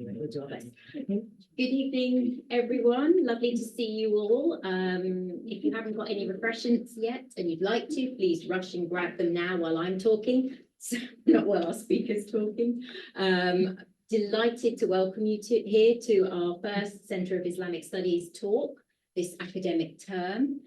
anyway, we'll do our best. Good evening, everyone. Lovely to see you all. If you haven't got any refreshments yet and you'd like to, please rush and grab them now while I'm talking, so not while our speaker's talking. Delighted to welcome you here to our first Centre of Islamic Studies talk this academic term.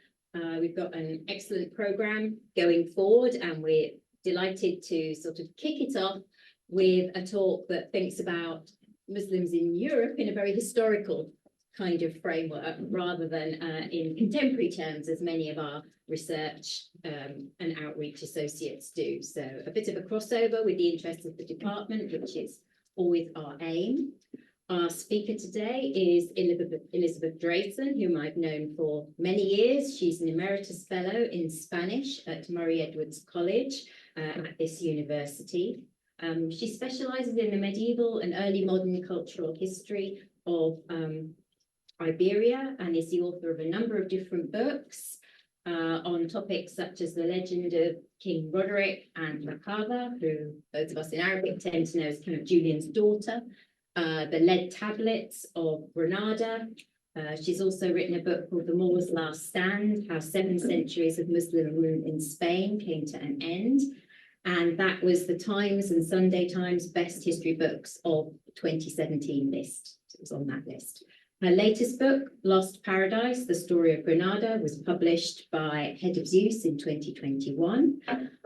We've got an excellent programme going forward, and we're delighted to sort of kick it off with a talk that thinks about Muslims in Europe in a very historical kind of framework, rather than in contemporary terms, as many of our research and outreach associates do. So a bit of a crossover with the interests of the department, which is always our aim. Our speaker today is Elizabeth Drayson, whom I've known for many years. She's an emeritus fellow in Spanish at Murray Edwards College at this university. She specialises in the medieval and early modern cultural history of Iberia, and is the author of a number of different books on topics such as the legend of King Roderick and Merkaba, who those of us in Arabic tend to know as kind of Julian's daughter, the lead tablets of Granada. She's also written a book called The Moor's Last Stand, How 7 Centuries of Muslim Rule in Spain Came to an End. And that was the Times and Sunday Times Best History Books of 2017 list. So it was on that list. Her latest book, Lost Paradise, The Story of Granada, was published by Head of Zeus in 2021.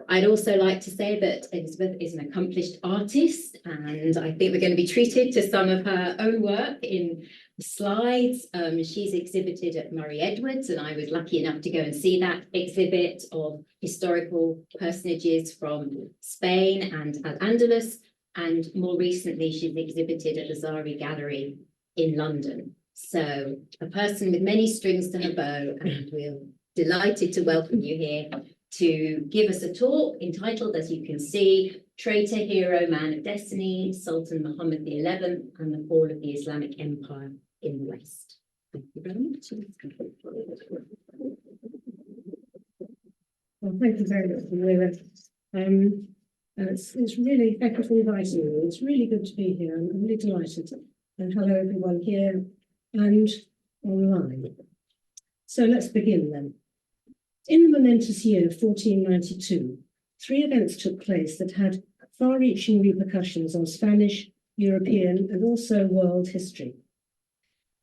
I'd also like to say that Elizabeth is an accomplished artist, and I think we're going to be treated to some of her own work in the slides. She's exhibited at Murray Edwards, and I was lucky enough to go and see that exhibit of historical personages from Spain and al-Andalus, and more recently she's exhibited at the Zari Gallery in London. So a person with many strings to her bow, and we're delighted to welcome you here to give us a talk entitled, as you can see, Traitor, Hero, Man of Destiny, Sultan Muhammad XI and the Fall of the Islamic Empire in the West. Thank you very much. Well, thank you very much, Maria. It's really, thank you for inviting me. It's really good to be here. I'm really delighted. And hello, everyone here and online. So let's begin then. In the momentous year of 1492, 3 events took place that had far-reaching repercussions on Spanish, European, and also world history.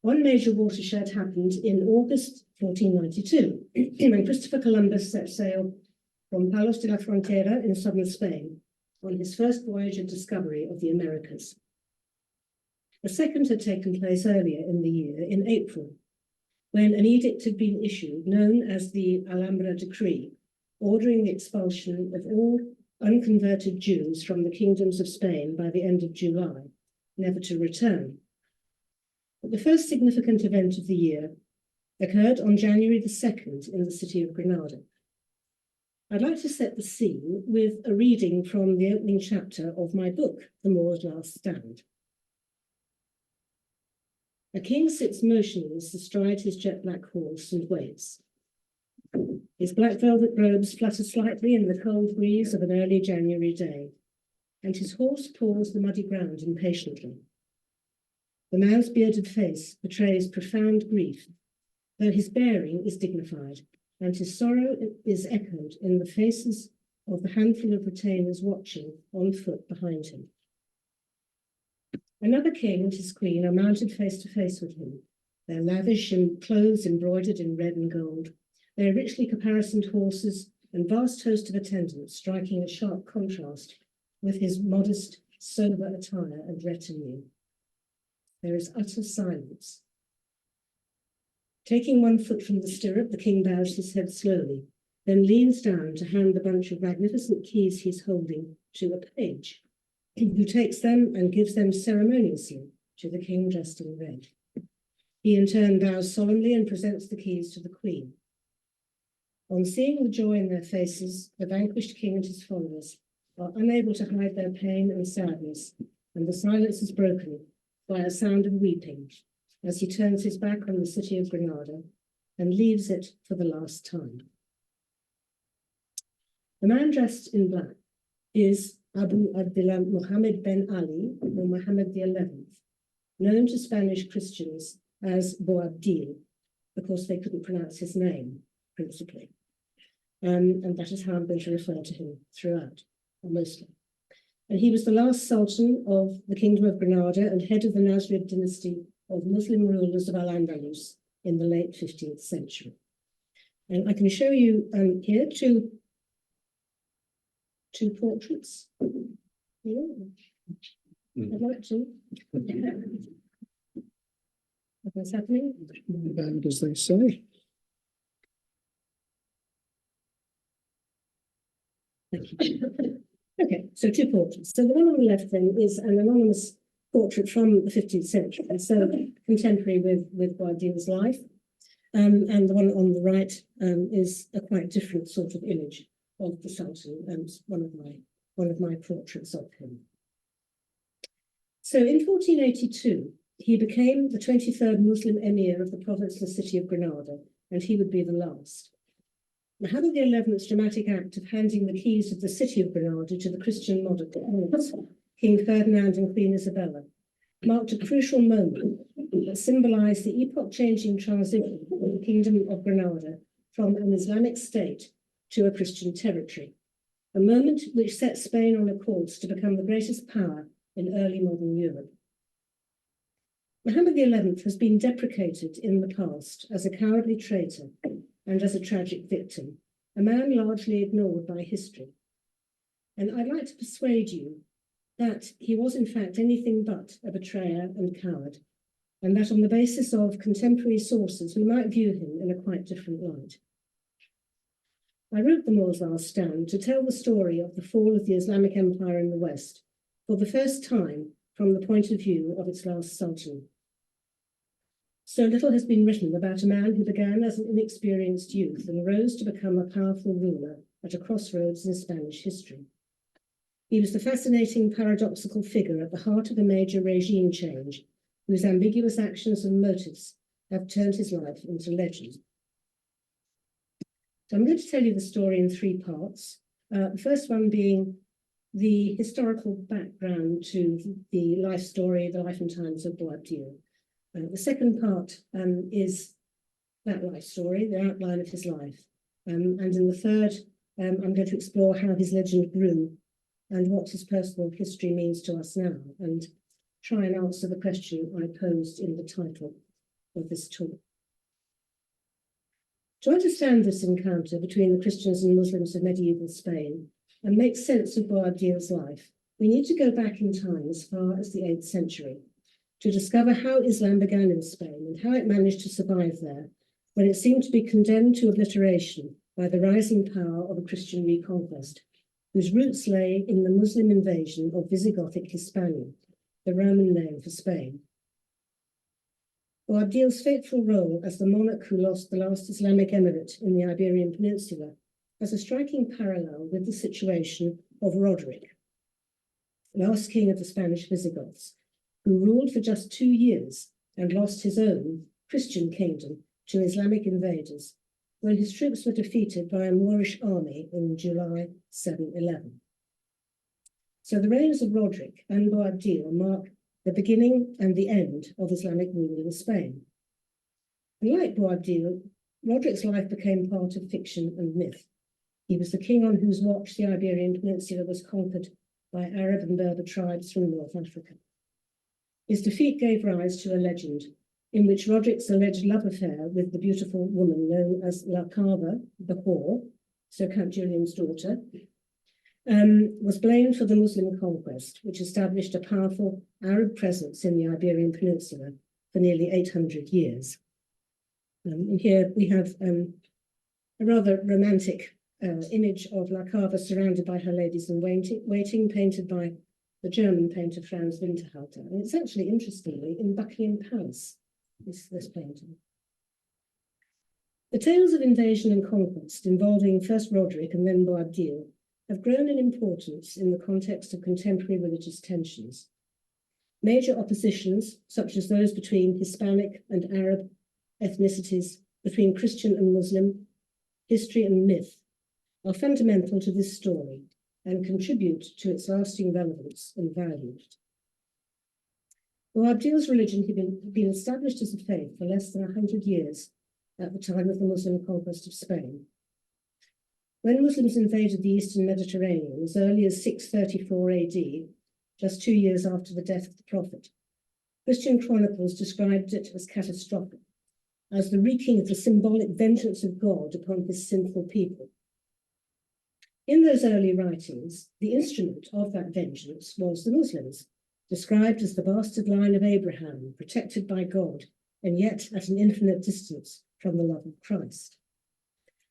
One major watershed happened in August 1492, when Christopher Columbus set sail from Palos de la Frontera in southern Spain on his first voyage of discovery of the Americas. A second had taken place earlier in the year, in April, when an edict had been issued known as the Alhambra Decree, ordering the expulsion of all unconverted Jews from the kingdoms of Spain by the end of July, never to return. But the first significant event of the year occurred on January the 2nd in the city of Granada. I'd like to set the scene with a reading from the opening chapter of my book, The Moor's Last Stand. A king sits motionless astride his jet-black horse and waits. His black velvet robes flutter slightly in the cold breeze of an early January day, and his horse paws the muddy ground impatiently. The man's bearded face betrays profound grief, though his bearing is dignified, and his sorrow is echoed in the faces of the handful of retainers watching on foot behind him. Another king and his queen are mounted face to face with him, their lavish clothes embroidered in red and gold, their richly caparisoned horses and vast host of attendants striking a sharp contrast with his modest, sober attire and retinue. There is utter silence. Taking one foot from the stirrup, the king bows his head slowly, then leans down to hand the bunch of magnificent keys he's holding to a page, who takes them and gives them ceremoniously to the king dressed in red. He in turn bows solemnly and presents the keys to the queen. On seeing the joy in their faces, the vanquished king and his followers are unable to hide their pain and sadness, and the silence is broken by a sound of weeping as he turns his back on the city of Granada and leaves it for the last time. The man dressed in black is Abdallah Muhammad Ben Ali, or Muhammad XI, known to Spanish Christians as Boabdil, because they couldn't pronounce his name, principally. And that is how I'm going to refer to him throughout, or mostly. And he was the last Sultan of the Kingdom of Granada and head of the Nasrid dynasty of Muslim rulers of al-Andalus in the late 15th century. And I can show you here two portraits. Yeah. I'd like to. What's happening? And as they say. Thank you. Okay, so two portraits. So the one on the left then is an anonymous portrait from the 15th century, so contemporary with Boabdil's life. And the one on the right is a quite different sort of image of the Sultan, and one of my portraits of him. So in 1482, he became the 23rd Muslim emir of the province and city of Granada, and he would be the last. Muhammad XI's dramatic act of handing the keys of the city of Granada to the Christian monarchs, King Ferdinand and Queen Isabella, marked a crucial moment that symbolized the epoch-changing transition of the Kingdom of Granada from an Islamic state to a Christian territory, a moment which set Spain on a course to become the greatest power in early modern Europe. Muhammad XI has been deprecated in the past as a cowardly traitor and as a tragic victim, a man largely ignored by history. And I'd like to persuade you that he was in fact anything but a betrayer and coward, and that on the basis of contemporary sources, we might view him in a quite different light. I wrote The Moor's Last Stand to tell the story of the fall of the Islamic Empire in the West for the first time from the point of view of its last sultan. So little has been written about a man who began as an inexperienced youth and rose to become a powerful ruler at a crossroads in Spanish history. He was the fascinating paradoxical figure at the heart of a major regime change, whose ambiguous actions and motives have turned his life into legend. So I'm going to tell you the story in three parts. The first one being the historical background to the life story, the life and times of Boabdil. The second part is that life story, the outline of his life. And in the third, I'm going to explore how his legend grew and what his personal history means to us now, and try and answer the question I posed in the title of this talk. To understand this encounter between the Christians and Muslims of medieval Spain and make sense of Boabdil's life, we need to go back in time as far as the 8th century to discover how Islam began in Spain and how it managed to survive there when it seemed to be condemned to obliteration by the rising power of a Christian reconquest, whose roots lay in the Muslim invasion of Visigothic Hispania, the Roman name for Spain. Boabdil's fateful role as the monarch who lost the last Islamic emirate in the Iberian Peninsula has a striking parallel with the situation of Roderick, last king of the Spanish Visigoths, who ruled for just 2 years and lost his own Christian kingdom to Islamic invaders when his troops were defeated by a Moorish army in July 711. So the reigns of Roderick and Boabdil mark the beginning and the end of Islamic rule in Spain. And like Boabdil, Roderick's life became part of fiction and myth. He was the king on whose watch the Iberian Peninsula was conquered by Arab and Berber tribes from North Africa. His defeat gave rise to a legend in which Roderick's alleged love affair with the beautiful woman known as La Cava, the whore, so Count Julian's daughter, was blamed for the Muslim conquest, which established a powerful Arab presence in the Iberian Peninsula for nearly 800 years. And here we have a rather romantic image of La Cava surrounded by her ladies in waiting, painted by the German painter Franz Winterhalter. And it's actually, interestingly, in Buckingham Palace, this painting. The tales of invasion and conquest involving first Roderick and then Boabdil have grown in importance in the context of contemporary religious tensions. Major oppositions, such as those between Hispanic and Arab ethnicities, between Christian and Muslim, history and myth, are fundamental to this story and contribute to its lasting relevance and value. Boabdil's religion had been established as a faith for less than 100 years at the time of the Muslim conquest of Spain. When Muslims invaded the Eastern Mediterranean as early as 634 AD, just 2 years after the death of the Prophet, Christian chronicles described it as catastrophic, as the wreaking of the symbolic vengeance of God upon his sinful people. In those early writings, the instrument of that vengeance was the Muslims, described as the bastard line of Abraham, protected by God, and yet at an infinite distance from the love of Christ.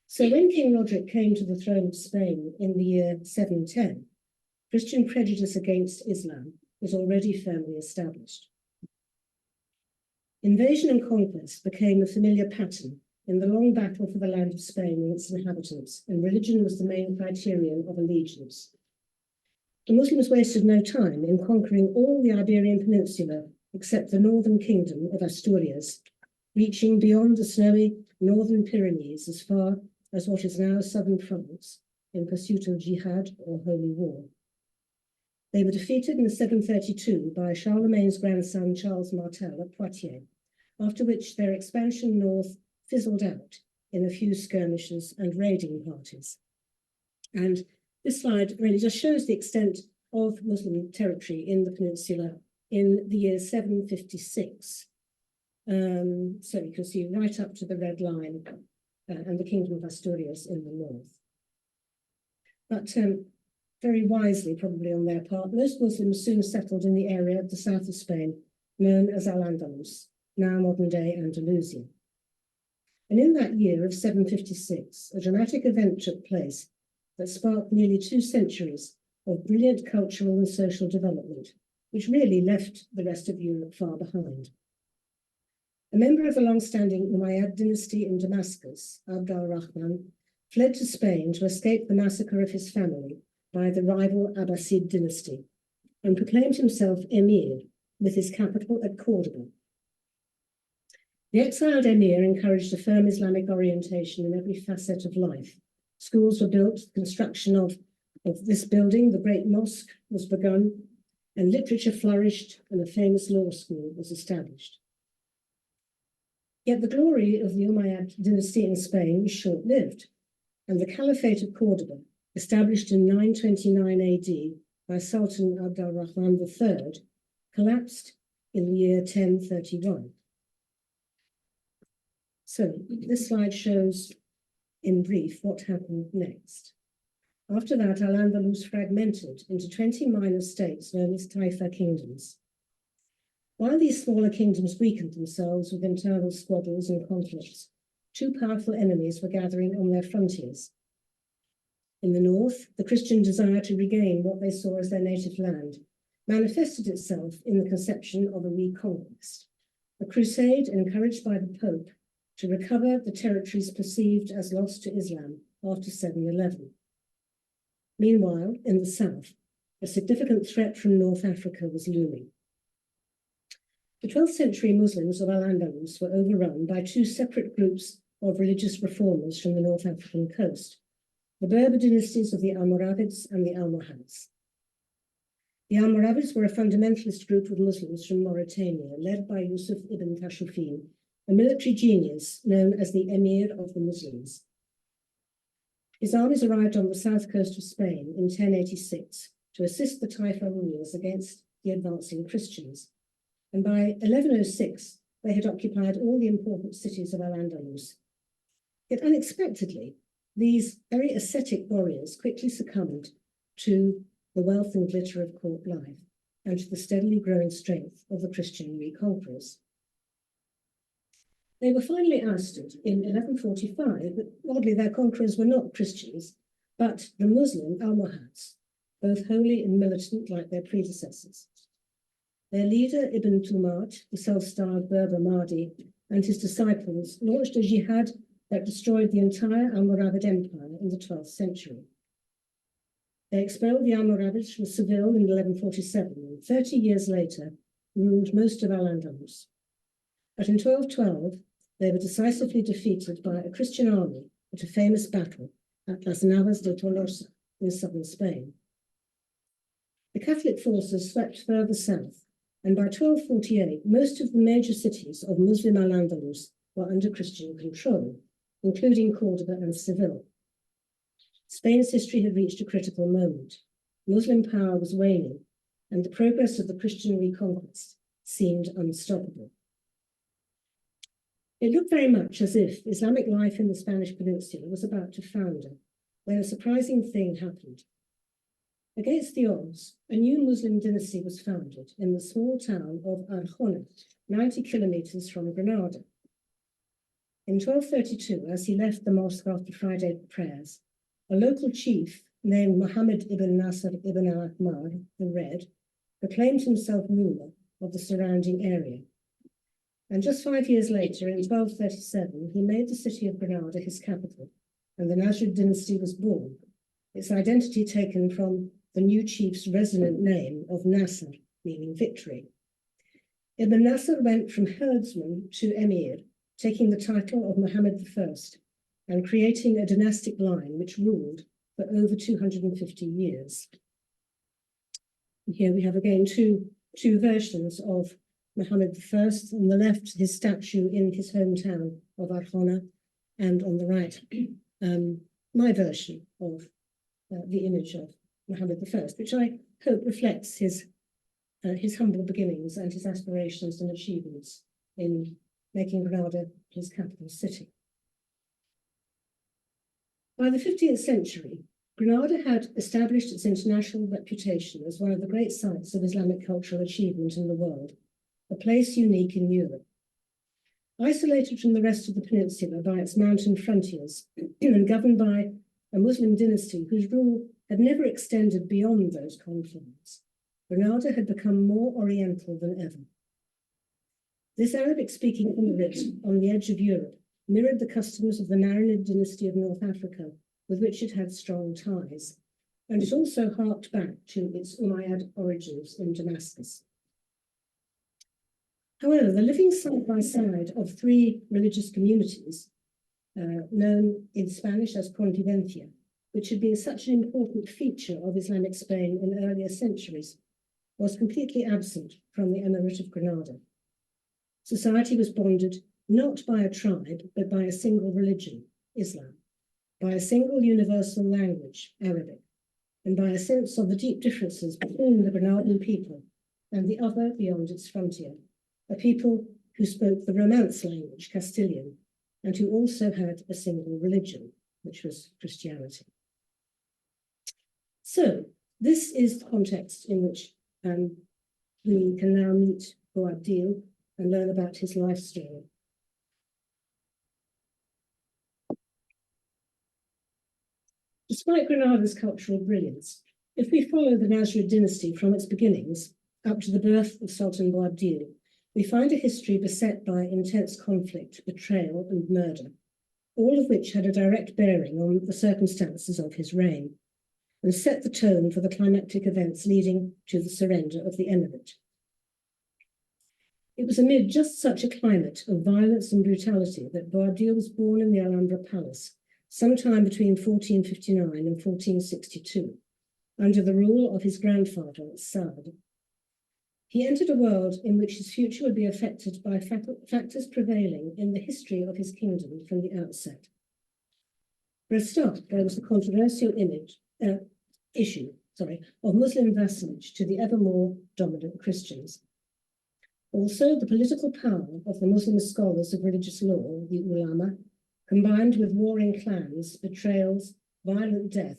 So when King Roderick came to the throne of Spain in the year 710, Christian prejudice against Islam was already firmly established. Invasion and conquest became a familiar pattern in the long battle for the land of Spain and its inhabitants, and religion was the main criterion of allegiance. The Muslims wasted no time in conquering all the Iberian Peninsula except the northern kingdom of Asturias, reaching beyond the snowy northern Pyrenees as far as what is now southern France in pursuit of jihad or holy war. They were defeated in 732 by Charlemagne's grandson Charles Martel at Poitiers, after which their expansion north fizzled out in a few skirmishes and raiding parties. And this slide really just shows the extent of Muslim territory in the peninsula in the year 756. So you can see right up to the red line and the Kingdom of Asturias in the north. But very wisely, probably on their part, most Muslims soon settled in the area of the south of Spain, known as al-Andalus, now modern-day Andalusia. And in that year of 756, a dramatic event took place that sparked nearly 2 centuries of brilliant cultural and social development, which really left the rest of Europe far behind. A member of the long-standing Umayyad dynasty in Damascus, Abdallah Rahman, fled to Spain to escape the massacre of his family by the rival Abbasid dynasty and proclaimed himself emir with his capital at Cordoba. The exiled emir encouraged a firm Islamic orientation in every facet of life. Schools were built, the construction of this building, the Great Mosque, was begun, and literature flourished, and a famous law school was established. Yet the glory of the Umayyad dynasty in Spain was short-lived, and the Caliphate of Cordoba, established in 929 AD by Sultan Abdallah Muhammad XI, collapsed in the year 1031. So this slide shows in brief what happened next. After that, al-Andalus fragmented into 20 minor states known as Taifa kingdoms. While these smaller kingdoms weakened themselves with internal squabbles and conflicts, 2 powerful enemies were gathering on their frontiers. In the north, the Christian desire to regain what they saw as their native land manifested itself in the conception of a reconquest, a crusade encouraged by the Pope to recover the territories perceived as lost to Islam after 711. Meanwhile, in the south, a significant threat from North Africa was looming. The 12th century Muslims of al-Andalus were overrun by 2 separate groups of religious reformers from the North African coast, the Berber dynasties of the Almoravids and the Almohads. The Almoravids were a fundamentalist group of Muslims from Mauritania, led by Yusuf ibn Tashufin, a military genius known as the emir of the Muslims. His armies arrived on the south coast of Spain in 1086 to assist the Taifa rulers against the advancing Christians, and by 1106 they had occupied all the important cities of al-Andalus. Yet unexpectedly, these very ascetic warriors quickly succumbed to the wealth and glitter of court life and to the steadily growing strength of the Christian reconquerors. They were finally ousted in 1145, but oddly their conquerors were not Christians, but the Muslim Almohads, both holy and militant like their predecessors. Their leader, Ibn Tumat, the self-styled Berber Mahdi, and his disciples launched a jihad that destroyed the entire Almoravid Empire in the 12th century. They expelled the Almoravids from Seville in 1147, and 30 years later ruled most of al-Andalus. But in 1212, they were decisively defeated by a Christian army at a famous battle at Las Navas de Tolosa in southern Spain. The Catholic forces swept further south, and by 1248, most of the major cities of Muslim al-Andalus were under Christian control, including Cordoba and Seville. Spain's history had reached a critical moment. Muslim power was waning, and the progress of the Christian reconquest seemed unstoppable. It looked very much as if Islamic life in the Spanish peninsula was about to founder, when a surprising thing happened. Against the odds, a new Muslim dynasty was founded in the small town of Arjona, 90 kilometers from Granada. In 1232, as he left the mosque after Friday prayers, a local chief named Muhammad ibn Nasr ibn al-Ahmar, the Red, proclaimed himself ruler of the surrounding area. And just 5 years later, in 1237, he made the city of Granada his capital, and the Nasrid dynasty was born, its identity taken from the new chief's resonant name of Nasr, meaning victory. Ibn Nasr went from herdsman to emir, taking the title of Muhammad I and creating a dynastic line which ruled for over 250 years. And here we have again two versions of Muhammad I. On the left, his statue in his hometown of Arjona, and on the right, my version of the image of Muhammad I, which I hope reflects his humble beginnings and his aspirations and achievements in making Granada his capital city. By the 15th century, Granada had established its international reputation as one of the great sites of Islamic cultural achievement in the world, a place unique in Europe. Isolated from the rest of the peninsula by its mountain frontiers and governed by a Muslim dynasty whose rule had never extended beyond those confines, Granada had become more oriental than ever. This Arabic-speaking emirate on the edge of Europe mirrored the customs of the Nasrid dynasty of North Africa, with which it had strong ties, and it also harked back to its Umayyad origins in Damascus. However, the living side by side of three religious communities, known in Spanish as convivencia, which had been such an important feature of Islamic Spain in earlier centuries, was completely absent from the Emirate of Granada. Society was bonded not by a tribe, but by a single religion, Islam, by a single universal language, Arabic, and by a sense of the deep differences between the Granadan people and the other beyond its frontier, a people who spoke the Romance language, Castilian, and who also had a single religion, which was Christianity. So this is the context in which we can now meet Boabdil and learn about his life story. Despite Granada's cultural brilliance, if we follow the Nasrid dynasty from its beginnings up to the birth of Sultan Boabdil, we find a history beset by intense conflict, betrayal, and murder, all of which had a direct bearing on the circumstances of his reign, and set the tone for the climactic events leading to the surrender of the emirate. It was amid just such a climate of violence and brutality that Boabdil was born in the Alhambra Palace, sometime between 1459 and 1462, under the rule of his grandfather, Saad. He entered a world in which his future would be affected by factors prevailing in the history of his kingdom from the outset. For a start, there was the controversial issue of Muslim vassalage to the ever more dominant Christians. Also, the political power of the Muslim scholars of religious law, the ulama, combined with warring clans, betrayals, violent death,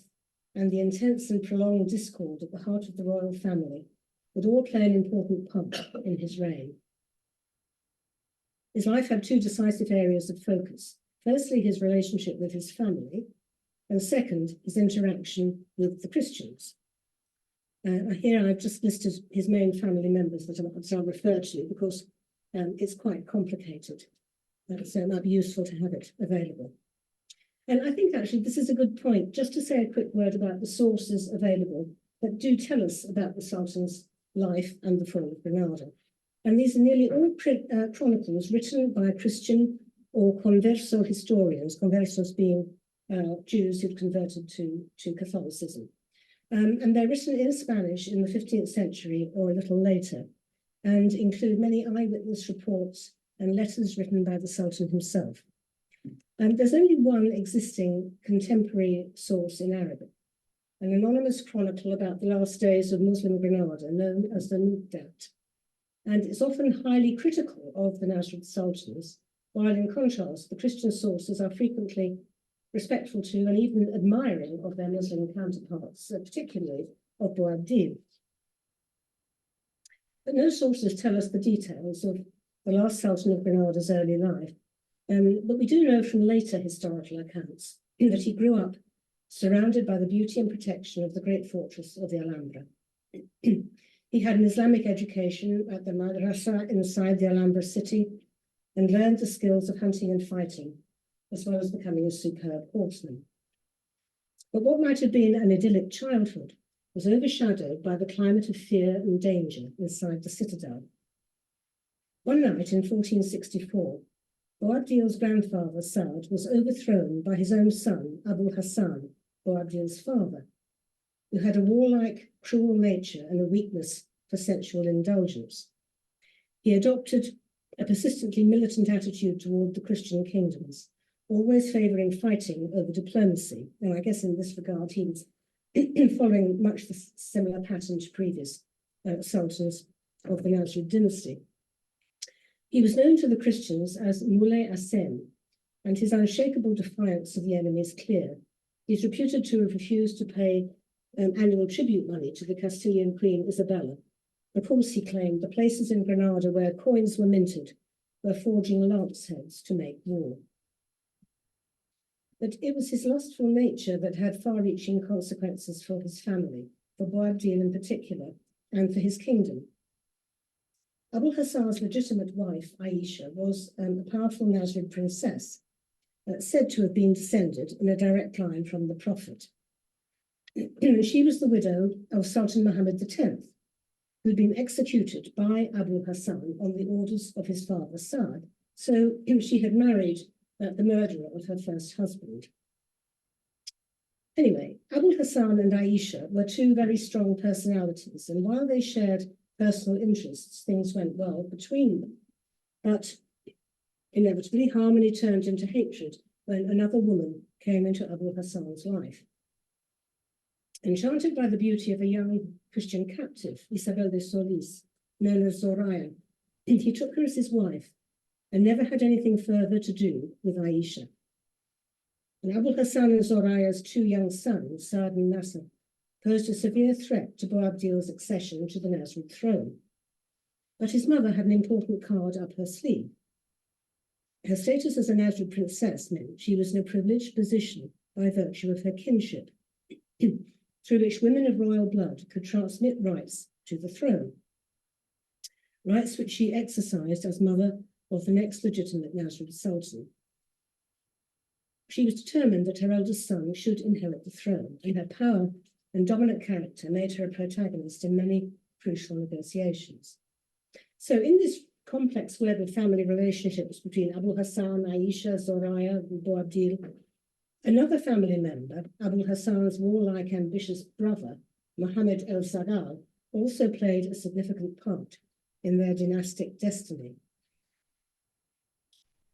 and the intense and prolonged discord at the heart of the royal family, would all play an important part in his reign. His life had two decisive areas of focus. Firstly, his relationship with his family, and second, his interaction with the Christians. Here I've just listed his main family members that I'll refer to because it's quite complicated. So it might be useful to have it available. And I think actually this is a good point, just to say a quick word about the sources available that do tell us about the Sultan's life and the fall of Granada. And these are nearly all chronicles written by Christian or converso historians, conversos being Jews who'd converted to Catholicism. And they're written in Spanish in the 15th century or a little later. and include many eyewitness reports and letters written by the Sultan himself. There's only one existing contemporary source in Arabic, an anonymous chronicle about the last days of Muslim Granada, known as the Muqaddat, and it's often highly critical of the Nasrid sultans, while in contrast, the Christian sources are frequently respectful to and even admiring of their Muslim counterparts, particularly of Boabdil. But no sources tell us the details of the last Sultan of Granada's early life, but we do know from later historical accounts that he grew up surrounded by the beauty and protection of the great fortress of the Alhambra. He had an Islamic education at the madrasa inside the Alhambra city and learned the skills of hunting and fighting, as well as becoming a superb horseman. But what might have been an idyllic childhood was overshadowed by the climate of fear and danger inside the citadel. One night in 1464, Boabdil's grandfather, Saad, was overthrown by his own son, Abu Hassan, Boabdil's father, who had a warlike, cruel nature and a weakness for sensual indulgence. He adopted a persistently militant attitude toward the Christian kingdoms, always favouring fighting over diplomacy, and I guess in this regard he was following much the similar pattern to previous sultans of the Nasrid dynasty. He was known to the Christians as Moulay Assem, and his unshakable defiance of the enemy is clear. He's reputed to have refused to pay annual tribute money to the Castilian Queen Isabella. Of course, he claimed the places in Granada where coins were minted were forging lance heads to make war. But it was his lustful nature that had far-reaching consequences for his family, for Boabdil in particular, and for his kingdom. Abu Hassan's legitimate wife, Aisha, was a powerful Nasrid princess, said to have been descended in a direct line from the Prophet. She was the widow of Sultan Muhammad X, who'd been executed by Abu Hassan on the orders of his father Saad, so she had married the murderer of her first husband. Anyway, Abu Hassan and Aisha were two very strong personalities, and while they shared personal interests, things went well between them. But inevitably, harmony turned into hatred when another woman came into Abu Hassan's life. Enchanted by the beauty of a young Christian captive, Isabel de Solis, known as Zoraya, he took her as his wife and never had anything further to do with Aisha. And Abu Hassan and Zoraya's two young sons, Saad and Nasser, posed a severe threat to Boabdil's accession to the Nasrid throne. But his mother had an important card up her sleeve. Her status as a Nasrid princess meant she was in a privileged position by virtue of her kinship, through which women of royal blood could transmit rights to the throne, rights which she exercised as mother of the next legitimate Nasrid sultan. She was determined that her eldest son should inherit the throne, and her power and dominant character made her a protagonist in many crucial negotiations. So in this complex web of family relationships between Abu Hassan, Aisha, Zoraya, and Boabdil, another family member, Abu Hassan's warlike, ambitious brother, Muhammad el-Sagal, also played a significant part in their dynastic destiny.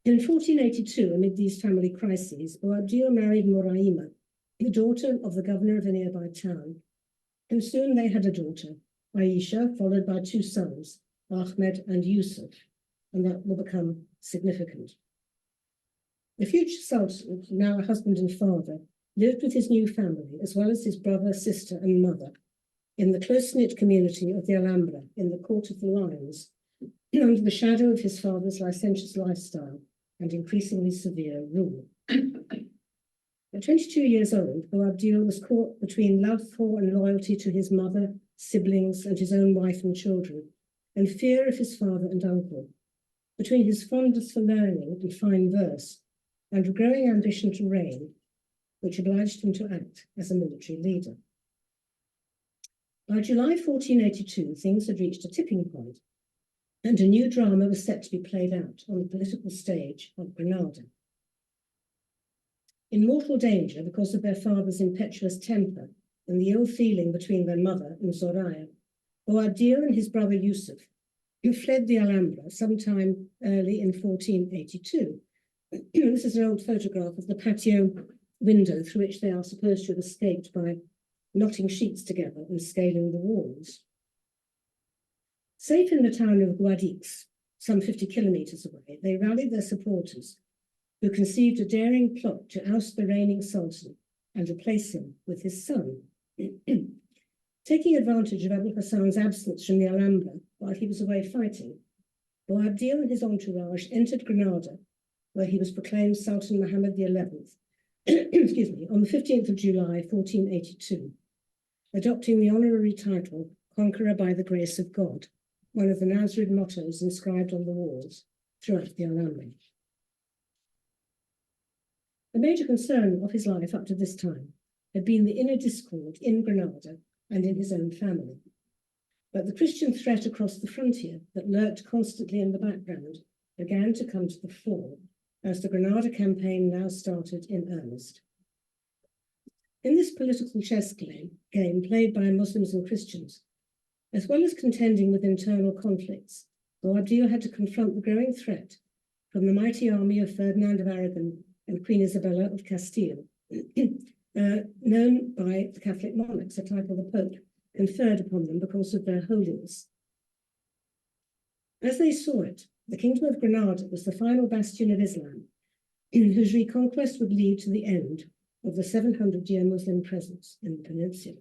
In 1482, amid these family crises, Boabdil married Muraima, the daughter of the governor of a nearby town, and soon they had a daughter, Aisha, followed by two sons, Ahmed and Yusuf, and that will become significant. The future sultan, now a husband and father, lived with his new family, as well as his brother, sister, and mother, in the close-knit community of the Alhambra, in the Court of the Lions, under the shadow of his father's licentious lifestyle and increasingly severe rule. At 22 years old, Boabdil was caught between love for and loyalty to his mother, siblings, and his own wife and children, and fear of his father and uncle, between his fondness for learning and fine verse, and a growing ambition to reign, which obliged him to act as a military leader. By July 1482, things had reached a tipping point, and a new drama was set to be played out on the political stage of Granada. In mortal danger because of their father's impetuous temper and the ill feeling between their mother and Zoraya, Boabdil and his brother Yusuf who fled the Alhambra sometime early in 1482. This is an old photograph of the patio window through which they are supposed to have escaped by knotting sheets together and scaling the walls. Safe in the town of Guadix, some 50 kilometers away, they rallied their supporters, who conceived a daring plot to oust the reigning sultan and replace him with his son. Taking advantage of Abu Hassan's absence from the Alhambra while he was away fighting, Boabdil and his entourage entered Granada, where he was proclaimed Sultan Muhammad XI, excuse me, on the 15th of July, 1482, adopting the honorary title Conqueror by the Grace of God, one of the Nasrid mottos inscribed on the walls throughout the Alhambra. The major concern of his life up to this time had been the inner discord in Granada and in his own family. But the Christian threat across the frontier that lurked constantly in the background began to come to the fore as the Granada campaign now started in earnest. In this political chess game played by Muslims and Christians, as well as contending with internal conflicts, Boabdil had to confront the growing threat from the mighty army of Ferdinand of Aragon and Queen Isabella of Castile, known by the Catholic monarchs, a title the Pope conferred upon them because of their holiness. As they saw it, the Kingdom of Granada was the final bastion of Islam, whose reconquest would lead to the end of the 700-year Muslim presence in the peninsula.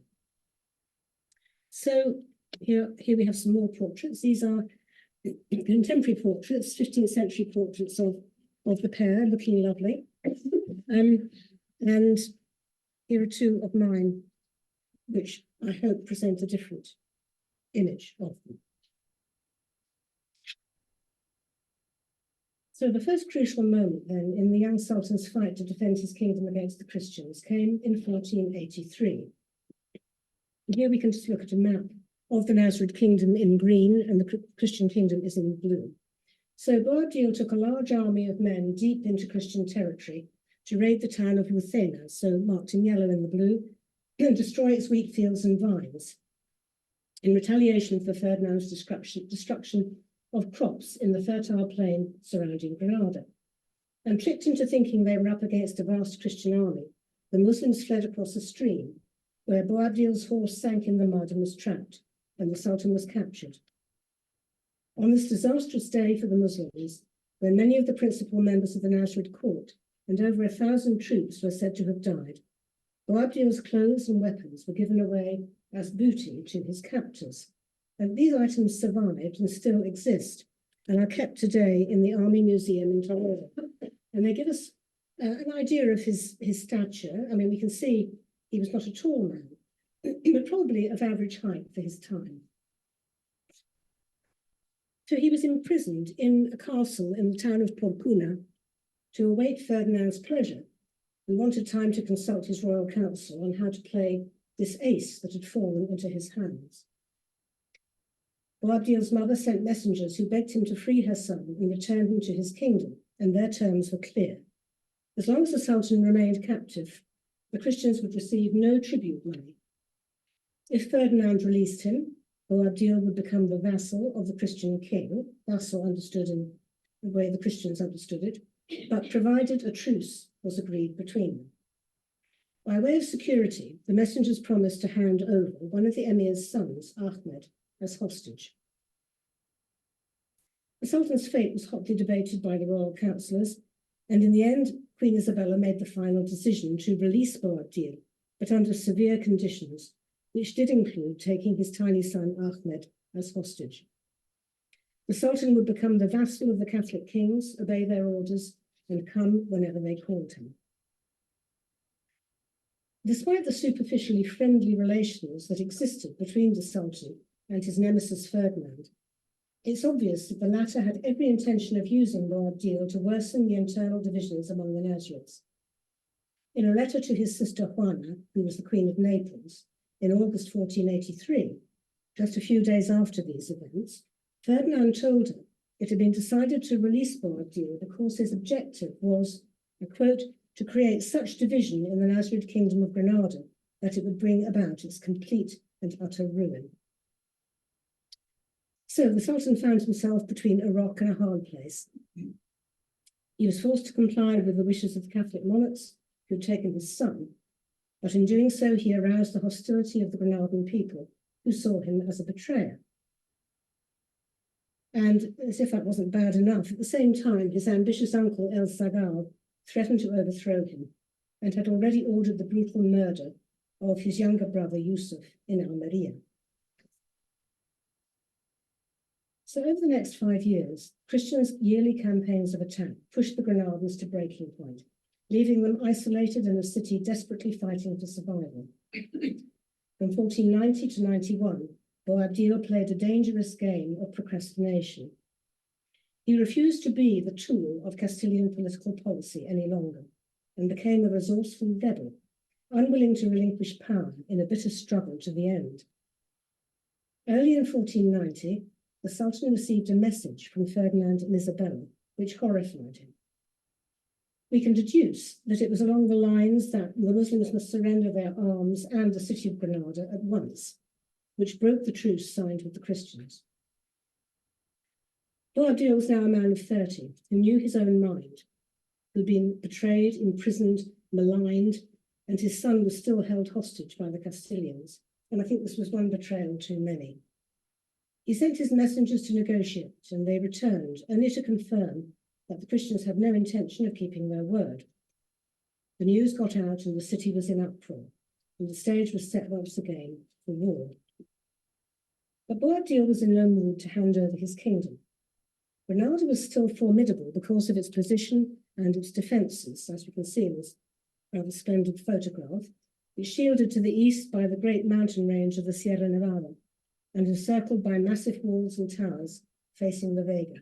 So here we have some more portraits. These are contemporary portraits, 15th century portraits of the pair, looking lovely. And here are two of mine, which I hope present a different image of them. So the first crucial moment then in the young Sultan's fight to defend his kingdom against the Christians came in 1483. And here we can just look at a map of the Nasrid kingdom in green and the Christian kingdom is in blue. So Boabdil took a large army of men deep into Christian territory to raid the town of Lucena, so marked in yellow in the blue, and destroy its wheat fields and vines in retaliation for Ferdinand's destruction of crops in the fertile plain surrounding Granada. And tricked into thinking they were up against a vast Christian army, the Muslims fled across a stream, where Boabdil's horse sank in the mud and was trapped, and the Sultan was captured. On this disastrous day for the Muslims, when many of the principal members of the Nasrid court and over 1,000 troops were said to have died, Boabdil's clothes and weapons were given away as booty to his captors. And these items survived and still exist and are kept today in the Army Museum in Toledo. And they give us an idea of his stature. I mean, we can see he was not a tall man, but probably of average height for his time. So he was imprisoned in a castle in the town of Porcuna to await Ferdinand's pleasure, and wanted time to consult his royal council on how to play this ace that had fallen into his hands. Boabdil's mother sent messengers who begged him to free her son and return him to his kingdom, and their terms were clear. As long as the Sultan remained captive, the Christians would receive no tribute money. If Ferdinand released him, Boabdil would become the vassal of the Christian king, vassal understood in the way the Christians understood it, but provided a truce was agreed between them. By way of security, the messengers promised to hand over one of the emir's sons, Ahmed, as hostage. The Sultan's fate was hotly debated by the royal councillors, and in the end, Queen Isabella made the final decision to release Boabdil, but under severe conditions, which did include taking his tiny son Ahmed as hostage. The Sultan would become the vassal of the Catholic kings, obey their orders, and come whenever they called him. Despite the superficially friendly relations that existed between the Sultan and his nemesis Ferdinand, it's obvious that the latter had every intention of using Boabdil to worsen the internal divisions among the Nasrids. In a letter to his sister Juana, who was the Queen of Naples, in August 1483, just a few days after these events, Ferdinand told her it had been decided to release Boabdil because his objective was, I quote, to create such division in the Nasrid kingdom of Granada that it would bring about its complete and utter ruin. So the Sultan found himself between a rock and a hard place. He was forced to comply with the wishes of the Catholic monarchs who had taken his son, but in doing so he aroused the hostility of the Granadan people, who saw him as a betrayer. And as if that wasn't bad enough, at the same time, his ambitious uncle El Zagal threatened to overthrow him and had already ordered the brutal murder of his younger brother Yusuf in Almeria. So over the next 5 years, Christians' yearly campaigns of attack pushed the Granadans to breaking point, leaving them isolated in a city desperately fighting for survival. From 1490 to 91, Boabdil played a dangerous game of procrastination. He refused to be the tool of Castilian political policy any longer and became a resourceful rebel, unwilling to relinquish power in a bitter struggle to the end. Early in 1490, the Sultan received a message from Ferdinand and Isabella, which horrified him. We can deduce that it was along the lines that the Muslims must surrender their arms and the city of Granada at once, which broke the truce signed with the Christians. Boabdil was now a man of 30 who knew his own mind, who had been betrayed, imprisoned, maligned, and his son was still held hostage by the Castilians. And I think this was one betrayal too many. He sent his messengers to negotiate, and they returned, only to confirm that the Christians had no intention of keeping their word. The news got out and the city was in uproar, and the stage was set once again for war. But Boabdil was in no mood to hand over his kingdom. Granada was still formidable because of its position and its defences, as we can see in this rather splendid photograph. It's shielded to the east by the great mountain range of the Sierra Nevada and encircled by massive walls and towers facing the Vega.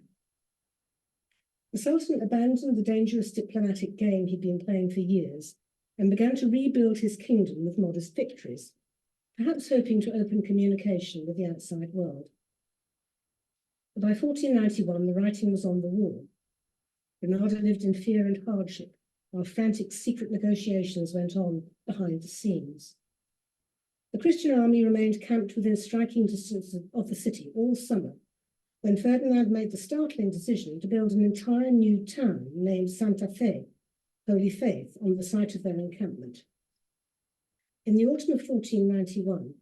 The Sultan abandoned the dangerous diplomatic game he'd been playing for years and began to rebuild his kingdom with modest victories, perhaps hoping to open communication with the outside world. But by 1491, the writing was on the wall. Granada lived in fear and hardship, while frantic secret negotiations went on behind the scenes. The Christian army remained camped within striking distance of the city all summer, when Ferdinand made the startling decision to build an entire new town named Santa Fe, Holy Faith, on the site of their encampment. In the autumn of 1491,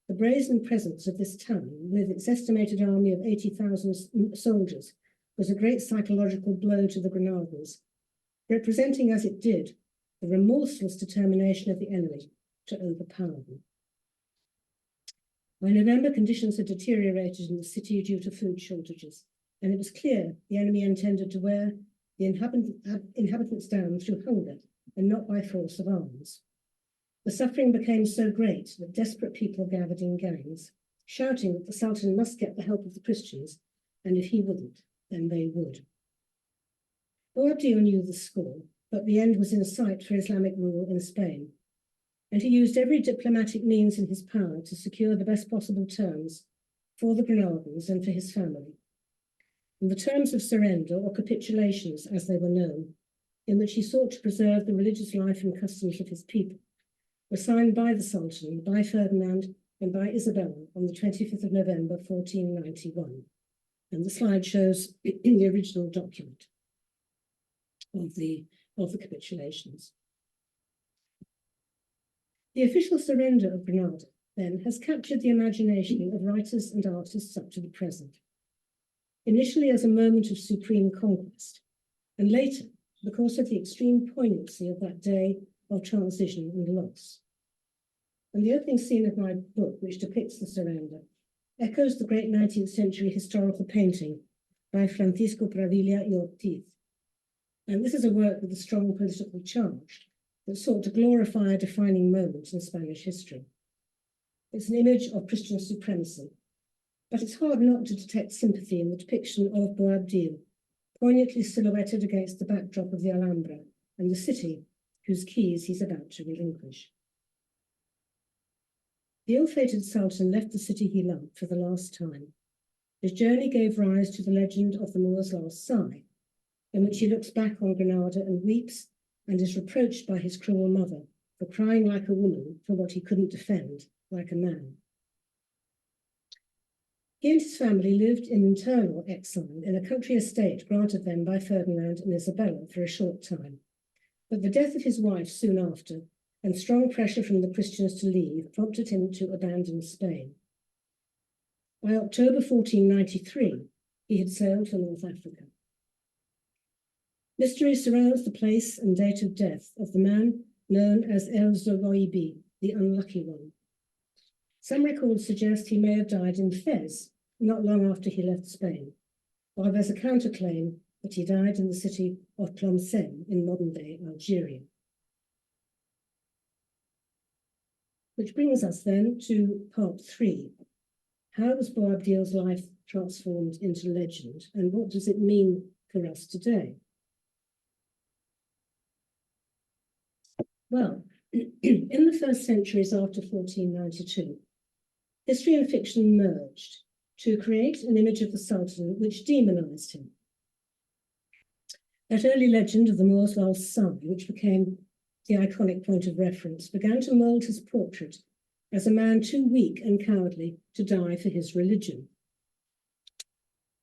the brazen presence of this town, with its estimated army of 80,000 soldiers, was a great psychological blow to the Granadans, representing as it did the remorseless determination of the enemy to overpower them. By November, conditions had deteriorated in the city due to food shortages, and it was clear the enemy intended to wear the inhabitants down through hunger and not by force of arms. The suffering became so great that desperate people gathered in gangs, shouting that the Sultan must get the help of the Christians, and if he wouldn't, then they would. Boabdil knew the score, but the end was in sight for Islamic rule in Spain, and he used every diplomatic means in his power to secure the best possible terms for the Granadans and for his family. And the terms of surrender, or capitulations as they were known, in which he sought to preserve the religious life and customs of his people, were signed by the Sultan, by Ferdinand, and by Isabella on the 25th of November, 1491. And the slide shows the original document of the capitulations. The official surrender of Granada, then, has captured the imagination of writers and artists up to the present, initially as a moment of supreme conquest, and later because of the extreme poignancy of that day of transition and loss. And the opening scene of my book, which depicts the surrender, echoes the great 19th century historical painting by Francisco Pravilla y Ortiz. And this is a work with a strong political charge that sought to glorify a defining moment in Spanish history. It's an image of Christian supremacy, but it's hard not to detect sympathy in the depiction of Boabdil, poignantly silhouetted against the backdrop of the Alhambra and the city whose keys he's about to relinquish. The ill-fated Sultan left the city he loved for the last time. His journey gave rise to the legend of the Moor's last sigh, in which he looks back on Granada and weeps and is reproached by his cruel mother for crying like a woman for what he couldn't defend like a man. He and his family lived in internal exile in a country estate granted them by Ferdinand and Isabella for a short time. But the death of his wife soon after, and strong pressure from the Christians to leave, prompted him to abandon Spain. By October 1493, he had sailed for North Africa. Mystery surrounds the place and date of death of the man known as El Zogoibi, the unlucky one. Some records suggest he may have died in Fez, not long after he left Spain, while there's a counterclaim that he died in the city of Tlemcen in modern-day Algeria. Which brings us then to part 3. How was Boabdil's life transformed into legend, and what does it mean for us today? Well, in the first centuries after 1492, history and fiction merged to create an image of the Sultan which demonized him. That early legend of the Moor's last son, which became the iconic point of reference, began to mold his portrait as a man too weak and cowardly to die for his religion.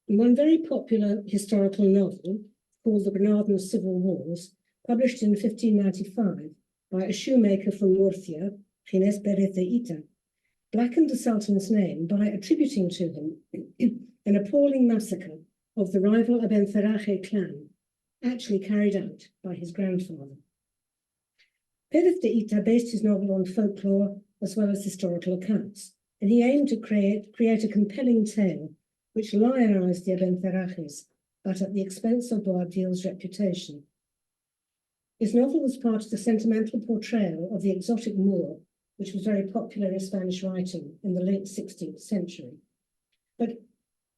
In one very popular historical novel called The Granadan Civil Wars, published in 1595 by a shoemaker from Murcia, Ginés Pérez de Ita, blackened the Sultan's name by attributing to him an appalling massacre of the rival Abencerraje clan, actually carried out by his grandfather. Pérez de Ita based his novel on folklore as well as historical accounts, and he aimed to create a compelling tale which lionized the Abencerrajes, but at the expense of Boabdil's reputation. His novel was part of the sentimental portrayal of the exotic Moor, which was very popular in Spanish writing in the late 16th century. But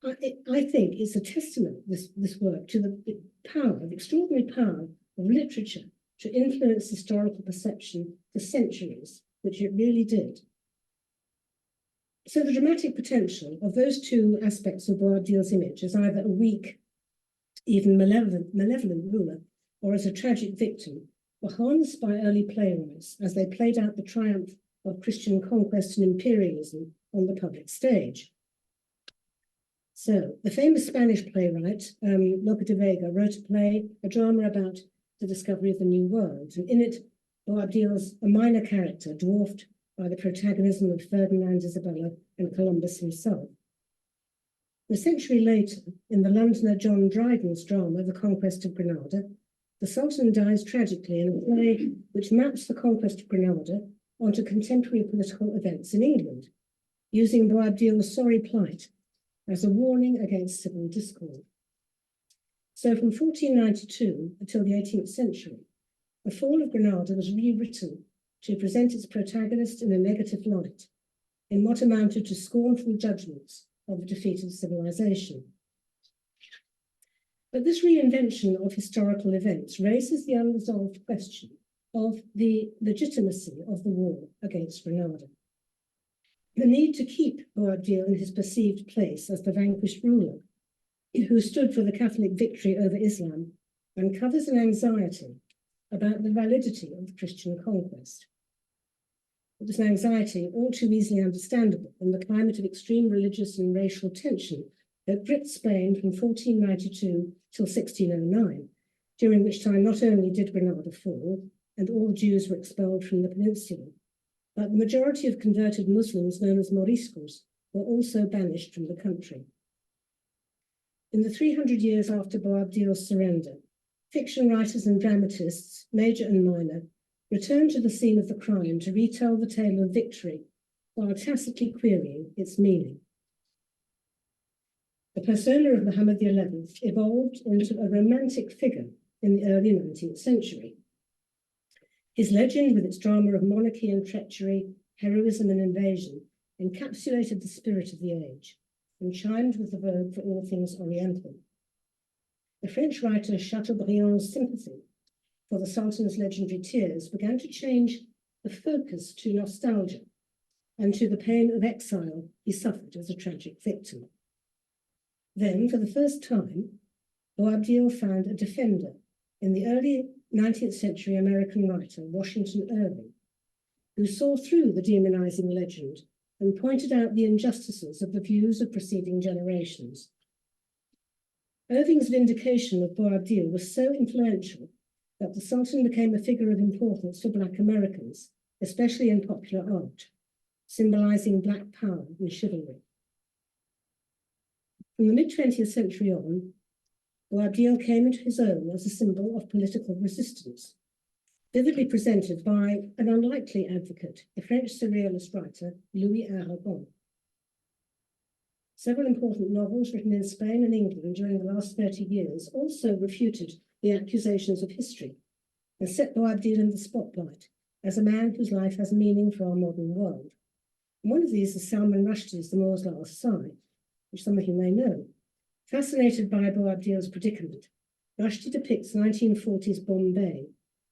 I think it's a testament, this work, to the power, the extraordinary power of literature to influence historical perception for centuries, which it really did. So the dramatic potential of those two aspects of Boabdil's image as either a weak, even malevolent ruler, or as a tragic victim, were harnessed by early playwrights as they played out the triumph of Christian conquest and imperialism on the public stage. So the famous Spanish playwright, Lope de Vega, wrote a drama about the discovery of the New World, and in it, Boabdil's a minor character dwarfed by the protagonism of Ferdinand and Isabella and Columbus himself. A century later, in the Londoner John Dryden's drama, The Conquest of Granada, the Sultan dies tragically in a play which maps the conquest of Granada onto contemporary political events in England, using Boabdil's sorry plight as a warning against civil discord. So from 1492 until the 18th century, the fall of Granada was rewritten to present its protagonist in a negative light, in what amounted to scornful judgments of the defeated civilization. But this reinvention of historical events raises the unresolved question of the legitimacy of the war against Granada. The need to keep Boabdil in his perceived place as the vanquished ruler, who stood for the Catholic victory over Islam, uncovers an anxiety about the validity of the Christian conquest. It was an anxiety all too easily understandable in the climate of extreme religious and racial tension that gripped Spain from 1492 till 1609, during which time not only did Granada fall, and all Jews were expelled from the peninsula, but the majority of converted Muslims, known as Moriscos, were also banished from the country. In the 300 years after Boabdil's surrender, fiction writers and dramatists, major and minor, returned to the scene of the crime to retell the tale of victory, while tacitly querying its meaning. The persona of Muhammad XI evolved into a romantic figure in the early 19th century. His legend, with its drama of monarchy and treachery, heroism and invasion, encapsulated the spirit of the age and chimed with the vogue for all things Oriental. The French writer Chateaubriand's sympathy for the Sultan's legendary tears began to change the focus to nostalgia and to the pain of exile he suffered as a tragic victim. Then, for the first time, Boabdil found a defender in the early 19th century American writer Washington Irving, who saw through the demonizing legend and pointed out the injustices of the views of preceding generations. Irving's vindication of Boabdil was so influential that the Sultan became a figure of importance for Black Americans, especially in popular art, symbolizing Black power and chivalry. From the mid-20th century on, Boabdil came into his own as a symbol of political resistance, vividly presented by an unlikely advocate, the French surrealist writer Louis Aragon. Several important novels written in Spain and England during the last 30 years also refuted the accusations of history and set Boabdil in the spotlight as a man whose life has meaning for our modern world. And one of these is Salman Rushdie's The Moor's Last Sigh, which some of you may know. Fascinated by Boabdil's predicament, Rushdie depicts 1940s Bombay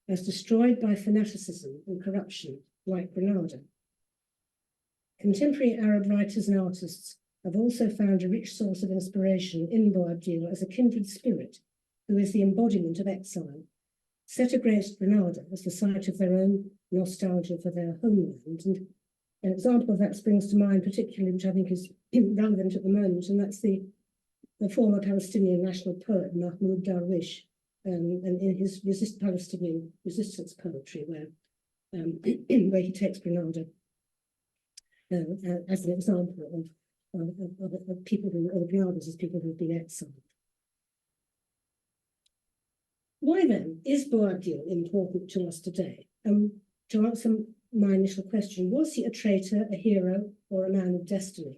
as destroyed by fanaticism and corruption, like Granada. Contemporary Arab writers and artists have also found a rich source of inspiration in Boabdil as a kindred spirit, who is the embodiment of exile, set against Granada as the site of their own nostalgia for their homeland. And an example of that springs to mind particularly, which I think is relevant at the moment, and that's the former Palestinian national poet Mahmoud Darwish, and in his Palestinian resistance poetry, where he takes Granada as an example of people who, or Granadas as people who have been exiled. Why then is Boabdil important to us today? To answer my initial question, was he a traitor, a hero, or a man of destiny?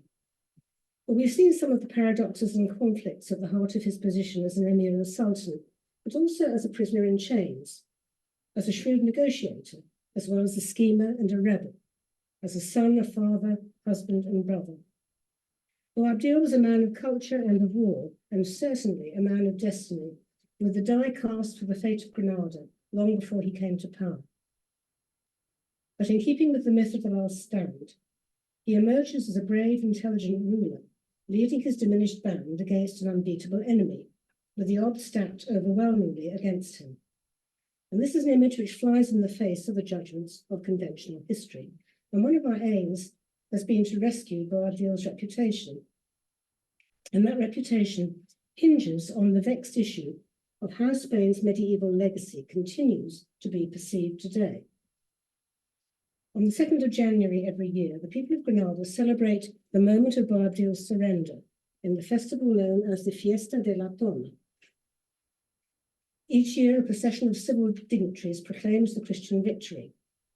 Well, we've seen some of the paradoxes and conflicts at the heart of his position as an emir and sultan, but also as a prisoner in chains, as a shrewd negotiator, as well as a schemer and a rebel, as a son, a father, husband, and brother. Boabdil was a man of culture and of war, and certainly a man of destiny, with the die cast for the fate of Granada long before he came to power. But in keeping with the myth of the last stand, he emerges as a brave, intelligent ruler, leading his diminished band against an unbeatable enemy, with the odds stacked overwhelmingly against him. And this is an image which flies in the face of the judgments of conventional history. And one of our aims has been to rescue Boabdil's reputation. And that reputation hinges on the vexed issue of how Spain's medieval legacy continues to be perceived today. On the 2nd of January every year, the people of Granada celebrate the moment of Boabdil's surrender in the festival known as the Fiesta de la Tona. Each year, a procession of civil dignitaries proclaims the Christian victory,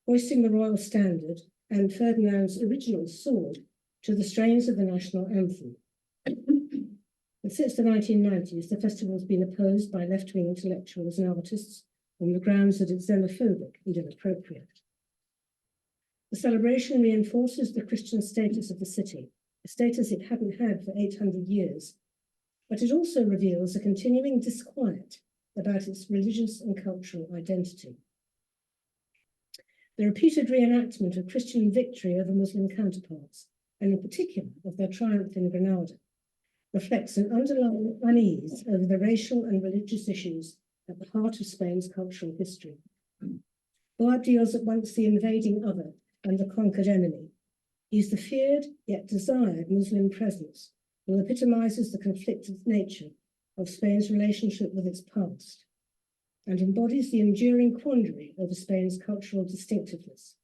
hoisting the royal standard and Ferdinand's original sword to the strains of the national anthem. And since the 1990s, the festival has been opposed by left-wing intellectuals and artists on the grounds that it's xenophobic and inappropriate. The celebration reinforces the Christian status of the city, a status it hadn't had for 800 years, but it also reveals a continuing disquiet about its religious and cultural identity. The repeated reenactment of Christian victory over Muslim counterparts, and in particular of their triumph in Granada, reflects an underlying unease over the racial and religious issues at the heart of Spain's cultural history. Boabdil is at once the invading other and the conquered enemy. He's the feared yet desired Muslim presence who epitomizes the conflicted nature of Spain's relationship with its past and embodies the enduring quandary over Spain's cultural distinctiveness.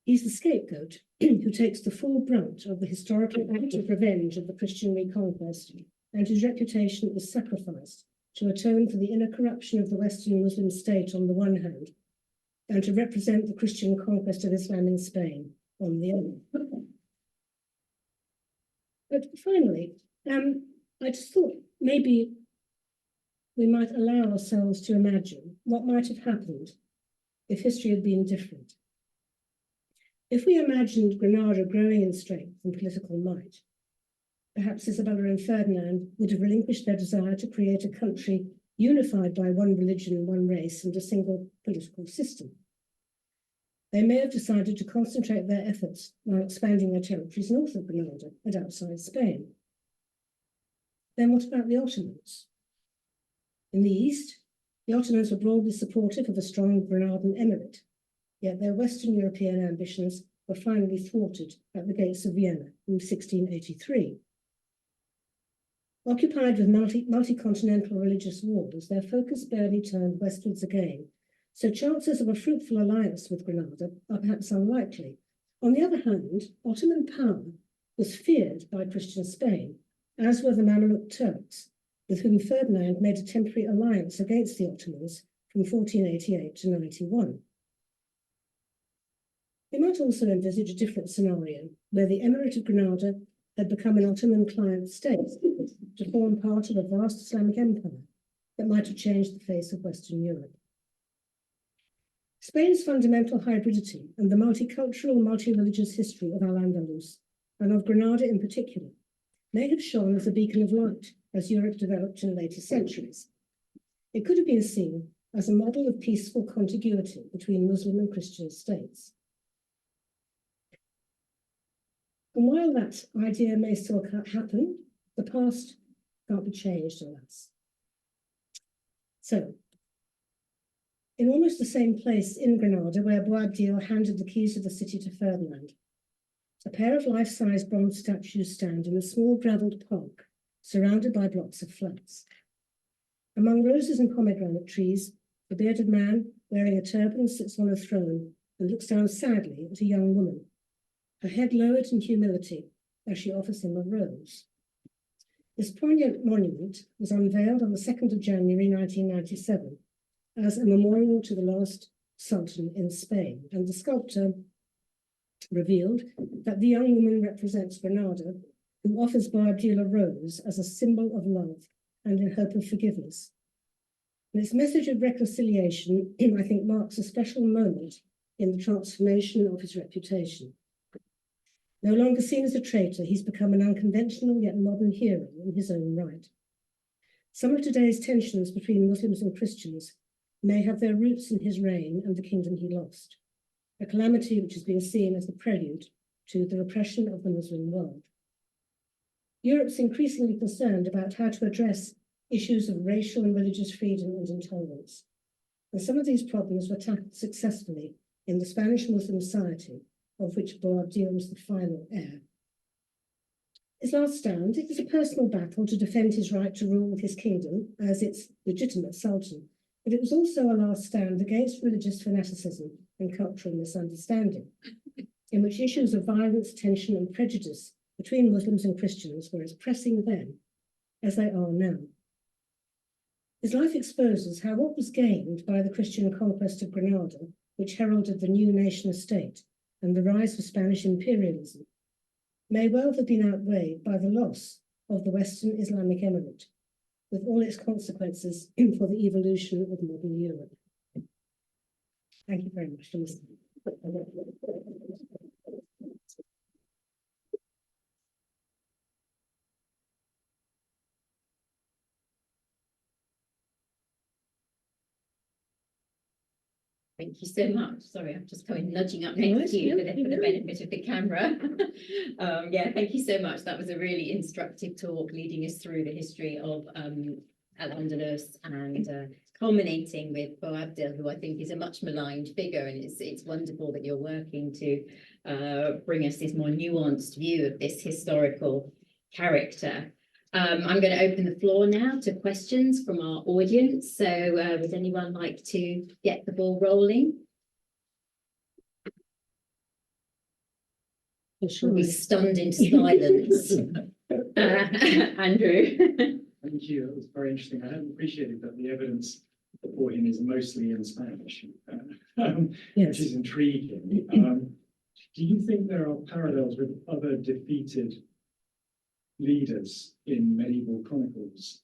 He's the scapegoat who takes the full brunt of the historical act of revenge of the Christian reconquest, and whose reputation is sacrificed to atone for the inner corruption of the Western Muslim state on the one hand, and to represent the Christian conquest of Islam in Spain on the other. But finally, I just thought maybe we might allow ourselves to imagine what might have happened if history had been different. If we imagined Granada growing in strength and political might, perhaps Isabella and Ferdinand would have relinquished their desire to create a country unified by one religion, one race, and a single political system. They may have decided to concentrate their efforts on expanding their territories north of Granada and outside Spain. Then what about the Ottomans? In the east, the Ottomans were broadly supportive of a strong Granadan emirate, yet their Western European ambitions were finally thwarted at the gates of Vienna in 1683. Occupied with multi-continental religious wars, their focus barely turned westwards again, so chances of a fruitful alliance with Granada are perhaps unlikely. On the other hand, Ottoman power was feared by Christian Spain, as were the Mamluk Turks, with whom Ferdinand made a temporary alliance against the Ottomans from 1488 to 91. We might also envisage a different scenario, where the Emirate of Granada had become an Ottoman client state to form part of a vast Islamic empire that might have changed the face of Western Europe. Spain's fundamental hybridity and the multicultural, multi-religious history of al-Andalus, and of Granada in particular, may have shone as a beacon of light as Europe developed in later centuries. It could have been seen as a model of peaceful contiguity between Muslim and Christian states. And while that idea may still happen, the past can't be changed, alas. So, in almost the same place in Granada where Boabdil handed the keys of the city to Ferdinand, a pair of life-size bronze statues stand in a small gravelled park surrounded by blocks of flats. Among roses and pomegranate trees, a bearded man wearing a turban sits on a throne and looks down sadly at a young woman, her head lowered in humility as she offers him a rose. This poignant monument was unveiled on the 2nd of January 1997 as a memorial to the last Sultan in Spain, and the sculptor revealed that the young woman represents Granada, who offers Boabdil a rose as a symbol of love and in hope of forgiveness. This message of reconciliation, I think, marks a special moment in the transformation of his reputation. No longer seen as a traitor, he's become an unconventional yet modern hero in his own right. Some of today's tensions between Muslims and Christians may have their roots in his reign and the kingdom he lost, a calamity which has been seen as the prelude to the repression of the Muslim world. Europe's increasingly concerned about how to address issues of racial and religious freedom and intolerance, and some of these problems were tackled successfully in the Spanish Muslim society, of which Boabdil was the final heir. His last stand, it was a personal battle to defend his right to rule with his kingdom as its legitimate sultan, but it was also a last stand against religious fanaticism and cultural misunderstanding, in which issues of violence, tension, and prejudice between Muslims and Christians were as pressing then as they are now. His life exposes how what was gained by the Christian conquest of Granada, which heralded the new nation-state and the rise of Spanish imperialism, may well have been outweighed by the loss of the Western Islamic Emirate, with all its consequences for the evolution of modern Europe. Thank you very much for listening. Thank you so much. Sorry, I'm just coming nudging up next to you for the benefit of the camera. Yeah, thank you so much. That was a really instructive talk leading us through the history of al-Andalus and culminating with Boabdil, who I think is a much maligned figure, and it's wonderful that you're working to bring us this more nuanced view of this historical character. I'm going to open the floor now to questions from our audience. So would anyone like to get the ball rolling? We'll be stunned into silence. Andrew. Thank you. That was very interesting. I appreciated that the evidence before him is mostly in Spanish, which is intriguing. Do you think there are parallels with other defeated leaders in medieval chronicles,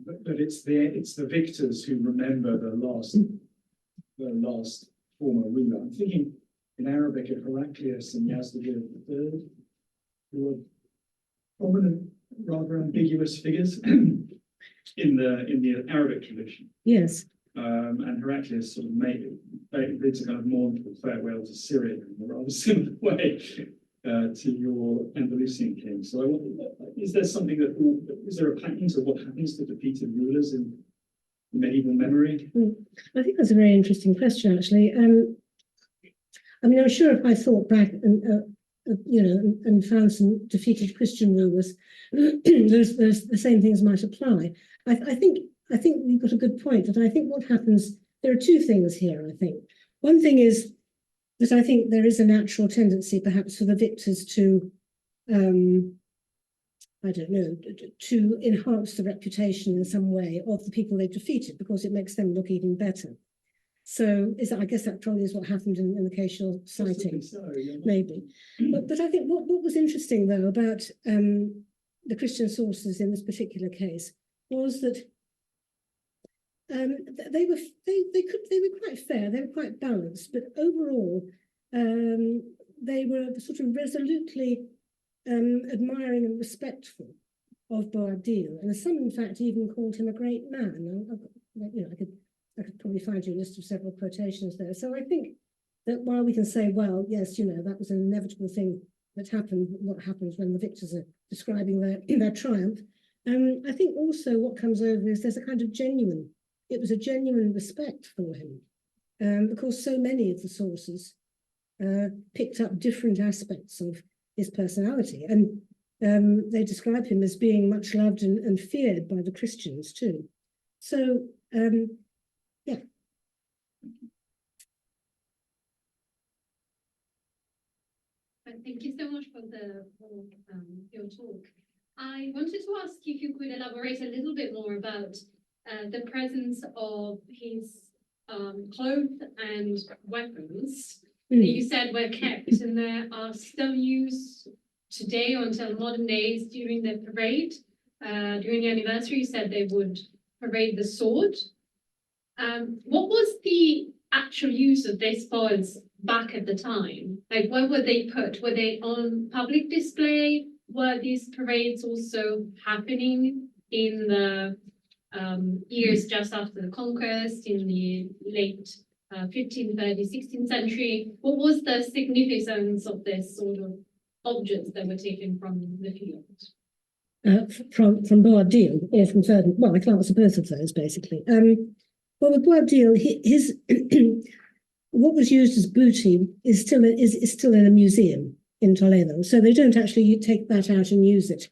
but it's the victors who remember the last former ruler? I'm thinking in Arabic of Heraclius and Yazdegerd III, who are prominent, rather ambiguous figures in the Arabic tradition. Yes. And Heraclius sort of bids a kind of mournful farewell to Syria in a rather similar way to your Andalusian king. So is there a pattern to what happens to defeated rulers in medieval memory? I think that's a very interesting question, actually. I mean, I'm sure if I thought back and found some defeated Christian rulers, those the same things might apply. I think you've got a good point. That I think what happens, there are two things here. I think one thing is that I think there is a natural tendency, perhaps, for the victors to, I don't know, to enhance the reputation in some way of the people they've defeated, because it makes them look even better. So I guess that probably is what happened in the case you're citing, maybe. But I think what was interesting, though, about the Christian sources in this particular case was that they were quite fair, they were quite balanced, but overall they were sort of resolutely admiring and respectful of Boabdil, and some, in fact, even called him a great man. I could probably find you a list of several quotations there. So I think that while we can say, well, yes, that was an inevitable thing that happened, what happens when the victors are describing their triumph, I think also what comes over is there's a kind of genuine respect for him, because so many of the sources picked up different aspects of his personality, and they describe him as being much loved and feared by the Christians too. So, yeah. Thank you so much for your talk. I wanted to ask if you could elaborate a little bit more about the presence of his clothes and weapons that you said were kept and they are still used today until modern days during the parade. During the anniversary, you said they would parade the sword. What was the actual use of these spoils back at the time? Like, where were they put? Were they on public display? Were these parades also happening in the years just after the conquest, in the late 15th, 16th century? What was the significance of this sort of objects that were taken from the field? From Boabdil or from Ferdinand? Well, I can't answer both of those, basically. Well, with Boabdil, his what was used as booty is still in a museum in Toledo. So they don't actually take that out and use it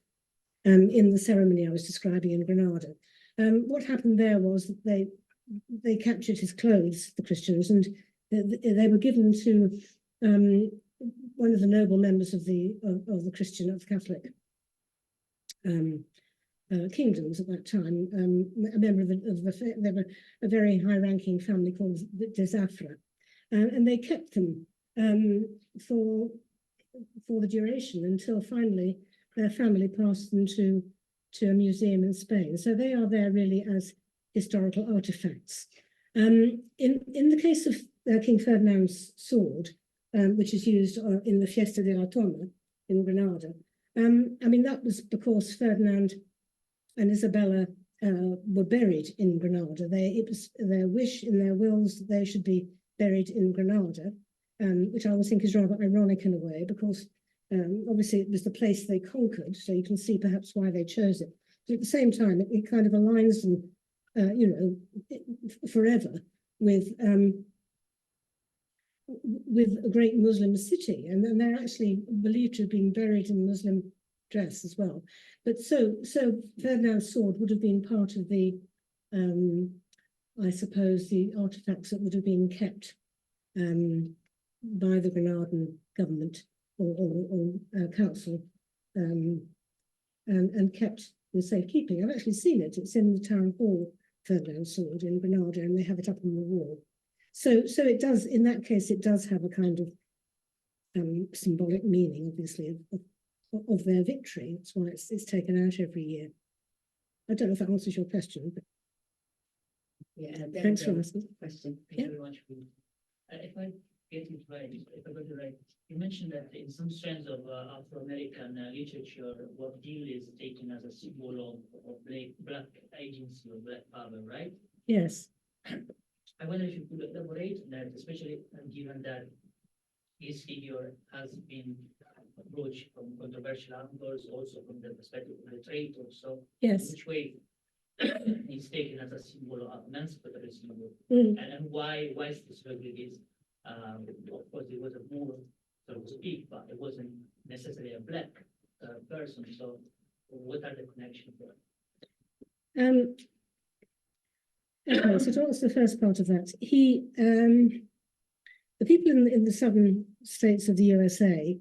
in the ceremony I was describing in Granada. What happened there was that they captured his clothes, the Christians, and they were given to one of the noble members of the Catholic kingdoms at that time, a member of a very high-ranking family called the Zafra, and they kept them for the duration until finally their family passed them to a museum in Spain. So they are there really as historical artifacts. In the case of King Ferdinand's sword, which is used in the Fiesta de la Toma in Granada, I mean, that was because Ferdinand and Isabella were buried in Granada. It was their wish in their wills that they should be buried in Granada, which I always think is rather ironic in a way, because obviously it was the place they conquered, so you can see perhaps why they chose it. But at the same time, it kind of aligns them, forever with a great Muslim city, and they're actually believed to have been buried in Muslim dress as well. But so Ferdinand's sword would have been part of the, I suppose, the artifacts that would have been kept by the Granadan government or council and kept in safekeeping. I've actually seen it. It's in the town hall, Ferdinand's sword in Granada, and they have it up on the wall. So it does, in that case, it does have a kind of symbolic meaning, obviously, of their victory. That's why it's taken out every year. I don't know if that answers your question, but yeah, thanks for asking. Question. Thank you very much. If I get it right, if I got it right, you mentioned that in some strands of Afro-American literature, Boabdil is taken as a symbol of black agency or black power, right? Yes. I wonder if you could elaborate on that, especially given that his figure has been approached from controversial angles, also from the perspective of the traitor. So, Yes. in which way he's taken as a symbol of emancipatory symbol, Mm. and why specifically this? Of course, it was a Moor, so to speak, but it wasn't necessarily a black person. So, what are the connections there? Okay, so to answer the first part of that, the people in the southern states of the USA,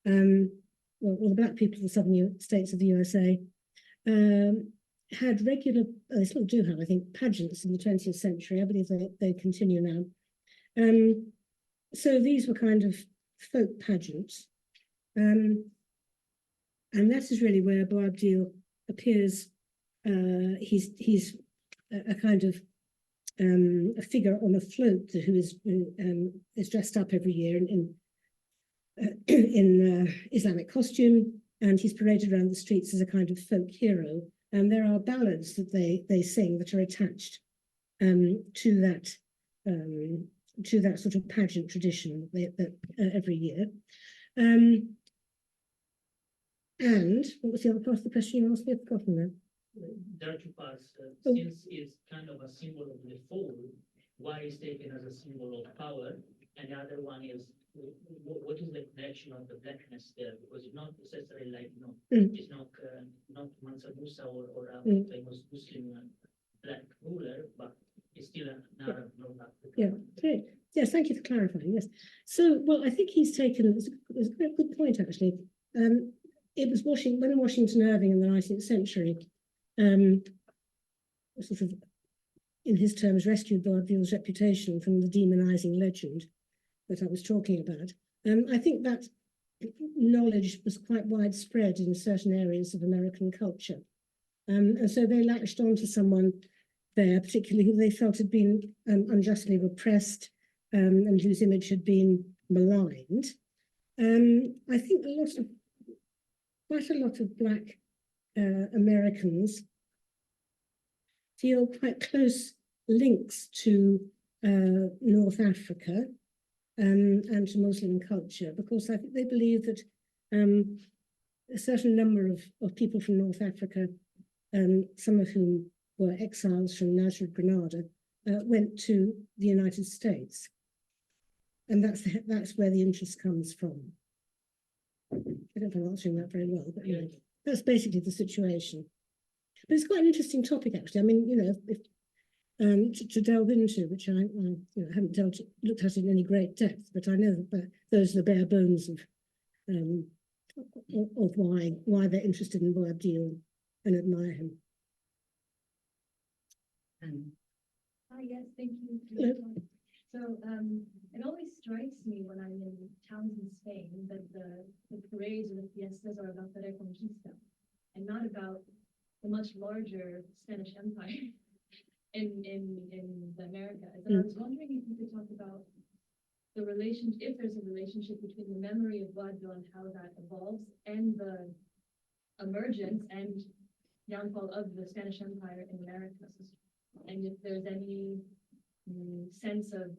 well, the black people of the southern states of the USA, had regular, they still do have, I think, pageants in the 20th century. I believe they continue now. So these were kind of folk pageants. And that is really where Boabdil appears. He's a kind of a figure on a float who is dressed up every year in Islamic costume, and he's paraded around the streets as a kind of folk hero. And there are ballads that they sing that are attached to that sort of pageant tradition that every year. And what was the other part of the question you asked me? I've forgotten that. There are two parts. Since it's kind of a symbol of the fall, why is taken as a symbol of power, and the other one is what is the connection of the blackness there? Because it's not necessarily like it's not Mansa Musa or a famous Muslim black ruler, but it's still an Arab North Africa. Yeah, great. Yes, thank you for clarifying. Yes, so well, I think he's taken. It's a good point actually. It was when Washington Irving in the 19th century. Sort of, in his terms, rescued Boabdil's reputation from the demonizing legend that I was talking about. I think that knowledge was quite widespread in certain areas of American culture. And so they latched on to someone there, particularly who they felt had been unjustly repressed and whose image had been maligned. I think quite a lot of Black Americans feel quite close links to North Africa and to Muslim culture, because I think they believe that a certain number of people from North Africa, some of whom were exiles from Nasrid, Granada, went to the United States. And that's where the interest comes from. I don't know if I'm answering that very well, but anyway, that's basically the situation. But it's quite an interesting topic, actually. I mean, you know, if to delve into, which I haven't looked at in any great depth, but I know that those are the bare bones of why they're interested in Boabdil and admire him. Hi, yes, thank you. Hello. So it always strikes me when I'm in towns in Spain that the parades or the fiestas are about the Reconquista and not about the much larger Spanish Empire in the Americas. And I was wondering if you could talk about the relationship, if there's a relationship between the memory of Boabdil and how that evolves and the emergence and downfall of the Spanish Empire in America. And if there's any sense of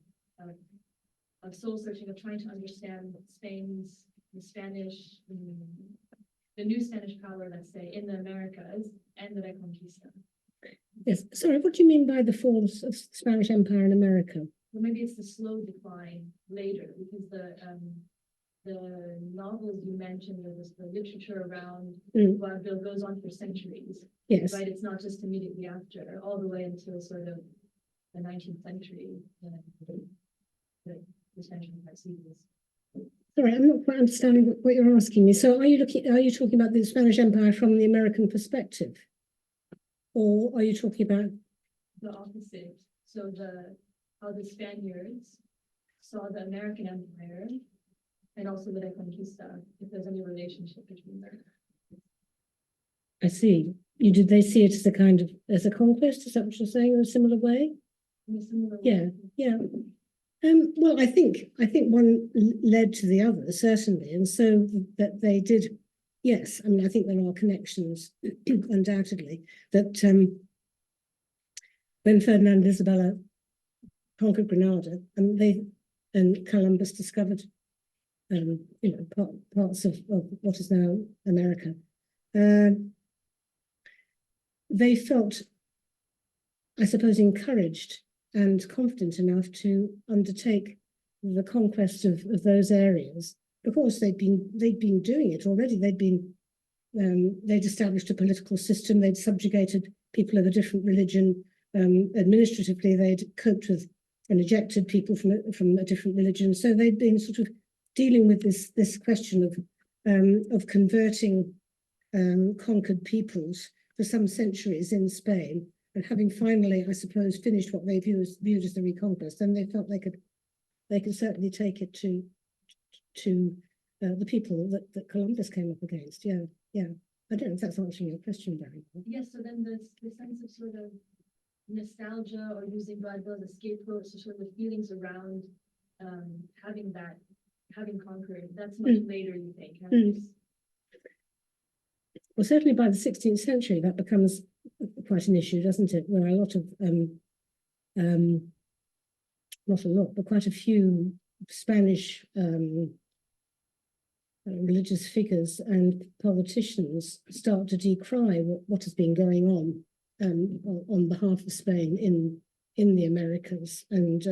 soul searching, of trying to understand the new Spanish power, let's say, in the Americas and the Reconquista. Yes, sorry, what do you mean by the fall of Spanish Empire in America? Well, maybe it's the slow decline later, because the novels you mentioned, or the literature around Boabdil goes on for centuries. Yes. Right, it's not just immediately after, all the way until sort of the 19th century, the Spanish Empire seizes. Sorry, I'm not quite understanding what you're asking me. So are you talking about the Spanish Empire from the American perspective? Or are you talking about the opposite? So how the Spaniards saw the American Empire and also the Reconquista, if there's any relationship between them. I see. Did they see it as as a conquest? Is that what you're saying, in a similar way? In a similar way? Yeah, yeah. Well, I think one led to the other, certainly, and so that they did. Yes, I mean, I think there are connections, undoubtedly, that when Ferdinand and Isabella conquered Granada, and Columbus discovered, parts of what is now America, they felt, I suppose, encouraged and confident enough to undertake the conquest of those areas. Of course, they'd been doing it already. They'd established a political system. They'd subjugated people of a different religion. Administratively, they'd coped with and ejected people from a different religion. So they'd been sort of dealing with this question of converting conquered peoples for some centuries in Spain, and having finally, I suppose, finished what they viewed as the reconquest, then they felt they could certainly take it to the people that Columbus came up against. Yeah. I don't know if that's answering your question, Barry. Yes, so then the sense of sort of nostalgia or using Boabdil as a scapegoat, so sort of the feelings around having conquered, that's much later, you think? Well, certainly by the 16th century, that becomes quite an issue, doesn't it? Where a lot of, not a lot, but quite a few Spanish religious figures and politicians start to decry what has been going on behalf of Spain in the Americas, and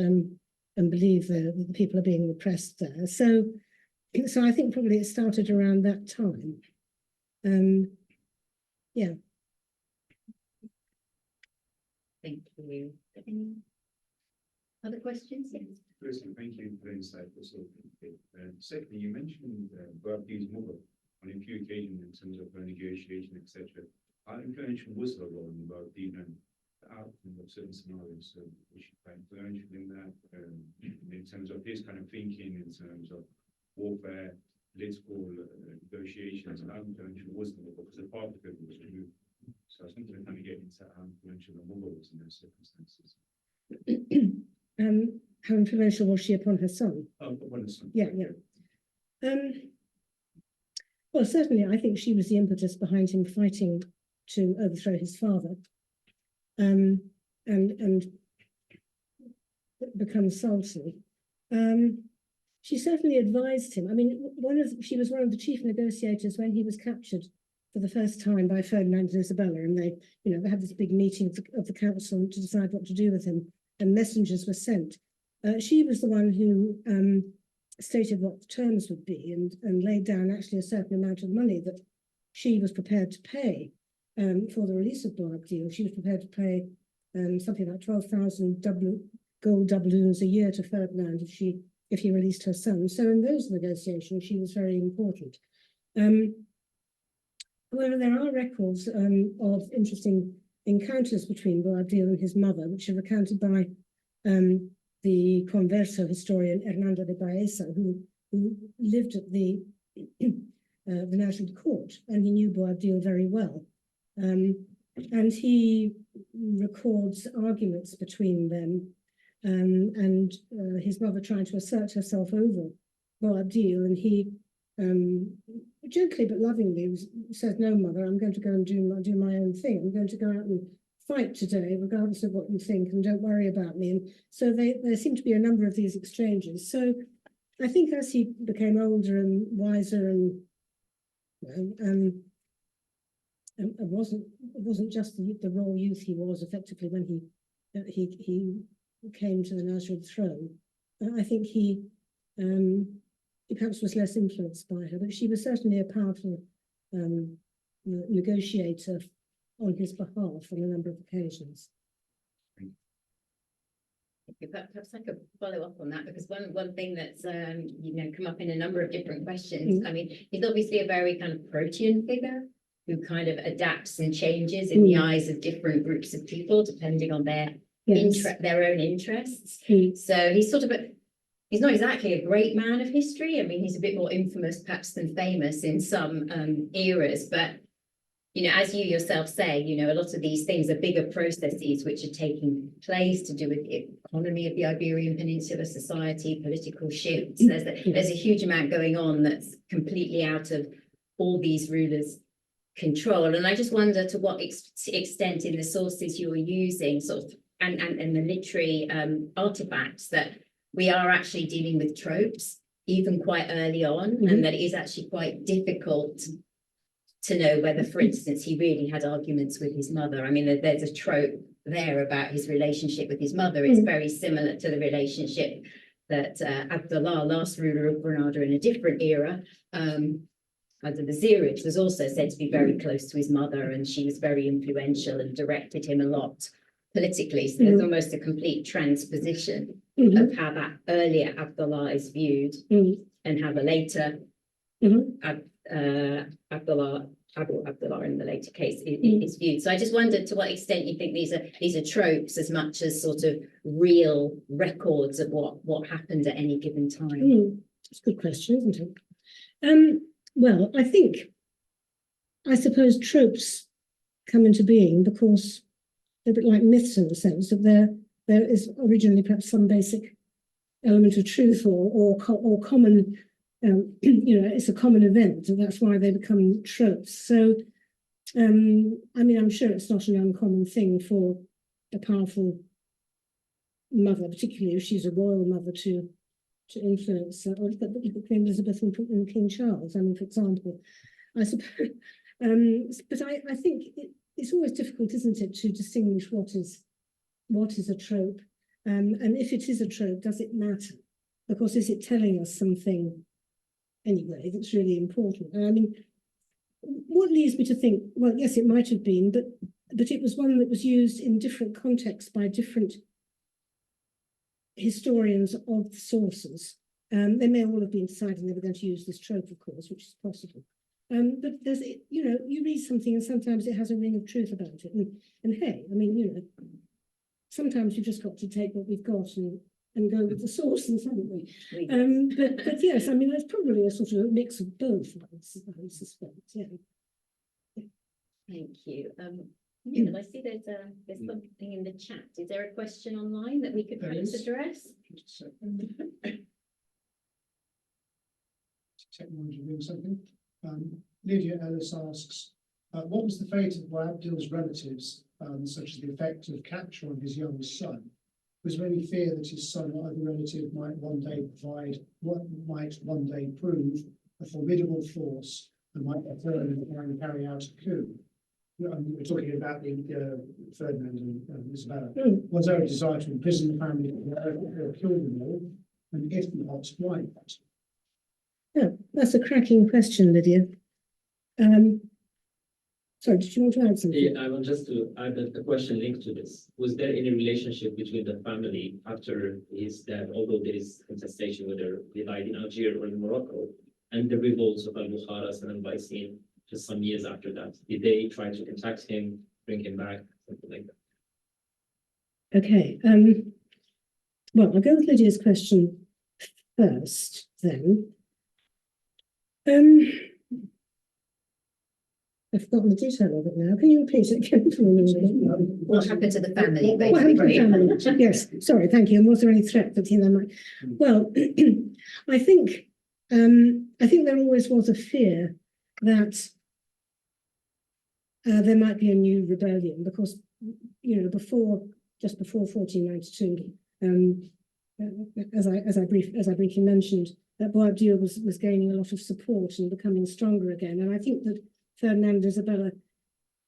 believe that the people are being repressed there. So I think probably it started around that time. Yeah. Thank you. Any other questions? Yes. Firstly, thank you for the insightful sort of secondly, you mentioned Boabdil's mother on a few occasions in terms of her negotiation, etc. How influential was her role in Boabdil and the outcome of certain scenarios? So was she quite influential in that, in terms of his kind of thinking, in terms of warfare, political negotiations? How influential was the mother? Because the father figure was removed. So I was thinking of kind of getting into how influential the mother was in those circumstances. How influential was she upon her son? Upon his son. Yeah. Well, certainly, I think she was the impetus behind him fighting to overthrow his father, and become Sultan. She certainly advised him. I mean, she was one of the chief negotiators when he was captured for the first time by Ferdinand and Isabella, and they had this big meeting of the council to decide what to do with him, and messengers were sent. She was the one who stated what the terms would be, and laid down actually a certain amount of money that she was prepared to pay for the release of Boabdil. She was prepared to pay something like 12,000 gold doubloons a year to Ferdinand if he released her son. So in those negotiations, she was very important. However, there are records of interesting encounters between Boabdil and his mother, which are recounted by the converso historian Hernando de Baeza, who lived at the Nasrid court, and he knew Boabdil very well. And he records arguments between them, and his mother trying to assert herself over Boabdil, and he gently but lovingly says, "No, mother, I'm going to go and do my own thing. I'm going to go out and fight today, regardless of what you think, and don't worry about me." And so there seem to be a number of these exchanges. So I think as he became older and wiser, and it wasn't just the royal youth he was effectively when he came to the Nasrid throne. I think he perhaps was less influenced by her, but she was certainly a powerful negotiator on his behalf on a number of occasions. Perhaps I could follow up on that, because one thing that's come up in a number of different questions. I mean, he's obviously a very kind of protean figure who kind of adapts and changes in the eyes of different groups of people depending on their own interests. So he's sort of he's not exactly a great man of history. I mean, he's a bit more infamous perhaps than famous in some eras, but as you yourself say, a lot of these things are bigger processes which are taking place to do with the economy of the Iberian Peninsula, society, political shifts. There's a huge amount going on that's completely out of all these rulers' control. And I just wonder to what extent in the sources you're using and the literary artifacts that we are actually dealing with tropes even quite early on, and that it is actually quite difficult to know whether, for instance, he really had arguments with his mother. I mean, there's a trope there about his relationship with his mother. It's very similar to the relationship that Abdallah, last ruler of Granada in a different era, under the Zirids, was also said to be very close to his mother, and she was very influential and directed him a lot politically. So there's almost a complete transposition of how that earlier Abdallah is viewed and how the later Abdallah in the later case is viewed. So I just wondered to what extent you think these are tropes as much as sort of real records of what happened at any given time. That's a good question, isn't it? Well, I suppose tropes come into being because they're a bit like myths in the sense that there is originally perhaps some basic element of truth or common, it's a common event, and that's why they become tropes. So, I'm sure it's not an uncommon thing for a powerful mother, particularly if she's a royal mother, to influence, or look at Queen Elizabeth and King Charles, for example, I suppose. But I think it's always difficult, isn't it, to distinguish what is a trope, and if it is a trope, does it matter? Because is it telling us something anyway that's really important? What leads me to think, well, yes, it might have been, but it was one that was used in different contexts by different historians of the sources. They may all have been deciding they were going to use this trope, of course, which is possible. But there's, you read something and sometimes it has a ring of truth about it. And hey, sometimes you've just got to take what we've got and go with the sources, haven't we? But yes, there's probably a sort of a mix of both, I suspect, yeah. Thank you. I see there's something in the chat. Is there a question online that we could perhaps address? Technology doing something. Lydia Ellis asks, what was the fate of Boabdil's relatives, such as the effect of capture on his young son? Was there any fear that his son or other relative might one day prove a formidable force and might return and carry out a coup? We're talking about the Ferdinand and Isabella. Was there a desire to imprison the family or kill them all? And if not, why not? Yeah, that's a cracking question, Lydia. Sorry, did you want to add something? Yeah, I want just to add a question linked to this. Was there any relationship between the family after his death, although there is contestation whether he died in Algeria or in Morocco, and the revolts of Al-Bukharas and Al-Baisin just some years after that? Did they try to contact him, bring him back, something like that? Okay. Well, I'll go with Lydia's question first, then. I've forgotten the detail of it now. Can you repeat it again for me? What happened to the family, What happened to the basically? family? Yes, sorry, thank you. And was there any threat that they might? Well, I think there always was a fear that there might be a new rebellion because, just before 1492, as I briefly mentioned, that Boabdil was gaining a lot of support and becoming stronger again. And I think that Ferdinand and Isabella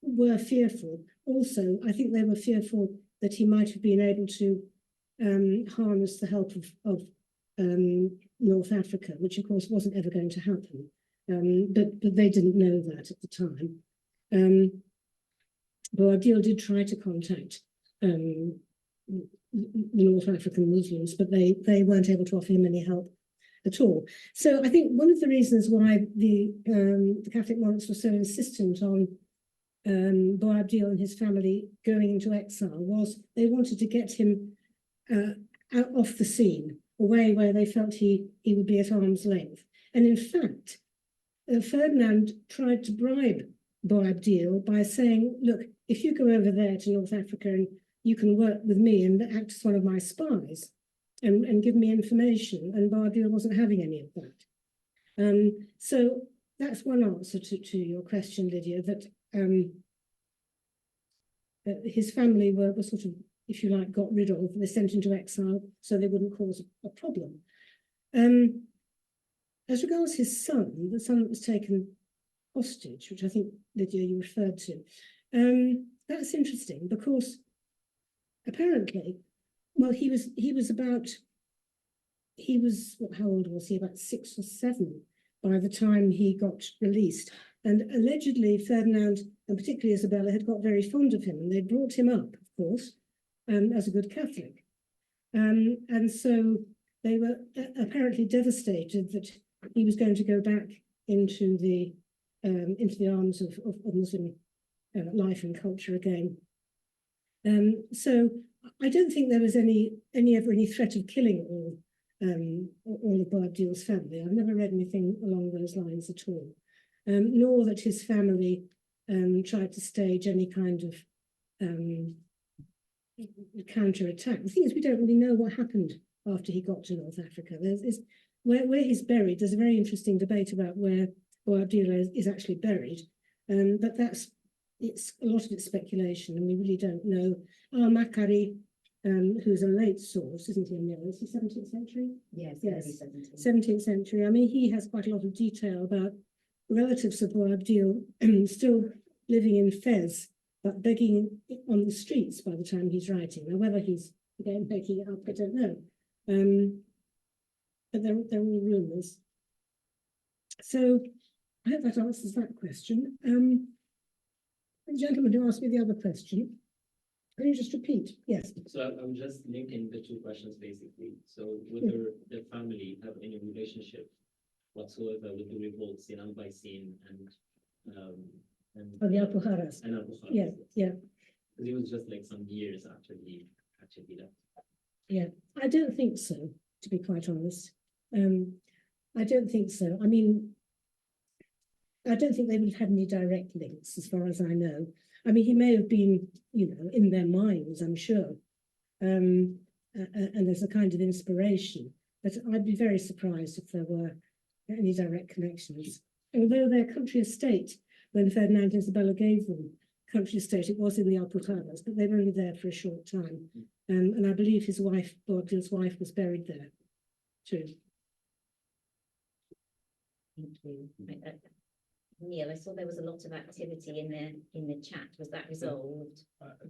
were fearful. Also, I think they were fearful that he might have been able to harness the help of North Africa, which of course wasn't ever going to happen. But they didn't know that at the time. Boabdil did try to contact the North African Muslims, but they weren't able to offer him any help at all. So I think one of the reasons why the Catholic monarchs were so insistent on Boabdil and his family going into exile was they wanted to get him out off the scene, away where they felt he would be at arm's length. And in fact, Ferdinand tried to bribe Boabdil by saying, look, if you go over there to North Africa and you can work with me and act as one of my spies, and give me information, and Boabdil wasn't having any of that. So that's one answer to your question, Lydia, that his family were sort of, if you like, got rid of, they sent into exile so they wouldn't cause a problem. As regards his son, the son that was taken hostage, which I think, Lydia, you referred to, that's interesting because apparently, well, he was about he was, how old was he? About 6 or 7 by the time he got released. And allegedly Ferdinand, and particularly Isabella, had got very fond of him, and they brought him up, of course, as a good Catholic. And so they were apparently devastated that he was going to go back into the arms of Muslim life and culture again. So I don't think there was ever any threat of killing all of Boabdil's family. I've never read anything along those lines at all, nor that his family tried to stage any kind of counter-attack. The thing is, we don't really know what happened after he got to North Africa. Where he's buried, there's a very interesting debate about where Boabdil is actually buried, but it's a lot of it's speculation, and we really don't know. Al-Makari, who's a late source, isn't he, Emir? Is he 17th century? Yes, Yes. 17th. 17th century. I mean, he has quite a lot of detail about relatives of Boabdil still living in Fez, but begging on the streets by the time he's writing. Now, whether he's again making it up, I don't know. But they're all rumours. So I hope that answers that question. The gentleman who asked me the other question, can you just repeat? Yes. So I'm just linking the two questions basically. So whether the family have any relationship whatsoever with the revolts in Al-Baisin and Oh, the Alpujarras. and Al-Bukhari. Yeah, yeah. Because it was just like some years after he actually left. Yeah, I don't think so, to be quite honest. I don't think so. I mean, I don't think they would have had any direct links, as far as I know. I mean, he may have been, in their minds, I'm sure. And there's a kind of inspiration, but I'd be very surprised if there were any direct connections. Although their country estate, when Ferdinand and Isabella gave them country estate, it was in the Alpujarras, but they were only there for a short time. And I believe his wife, Boabdil's wife, was buried there too. Thank you. Neil, I saw there was a lot of activity in the chat. Was that resolved?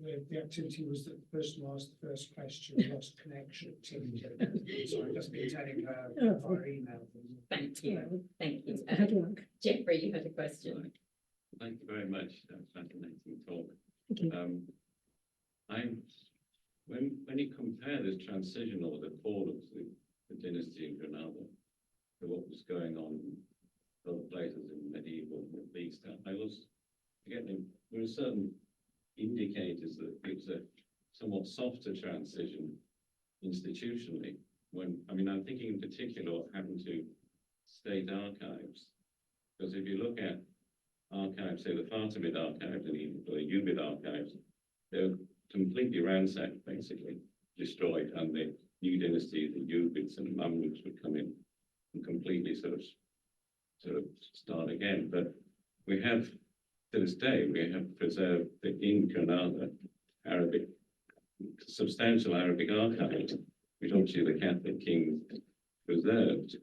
The activity was that the person who asked the first question lost connection. Sorry, just been telling her via email. Thank you. Thank you. Good luck. Jeffrey, you had a question. Thank you very much. That was fascinating talk. Thank you. When you compare this transition or the fall of the dynasty in Granada to what was going on in other places in medieval Middle East, I was getting there were certain indicators that it was a somewhat softer transition institutionally. I'm thinking in particular what happened to state archives, because if you look at archives, say the Fatimid archives and even the Umayyad archives, they're completely ransacked, basically destroyed, and the new dynasty, the Umayyads and the Mamluks would come in and completely sort of start again. But we have, to this day, we have preserved in Granada substantial Arabic archives, which obviously the Catholic kings preserved.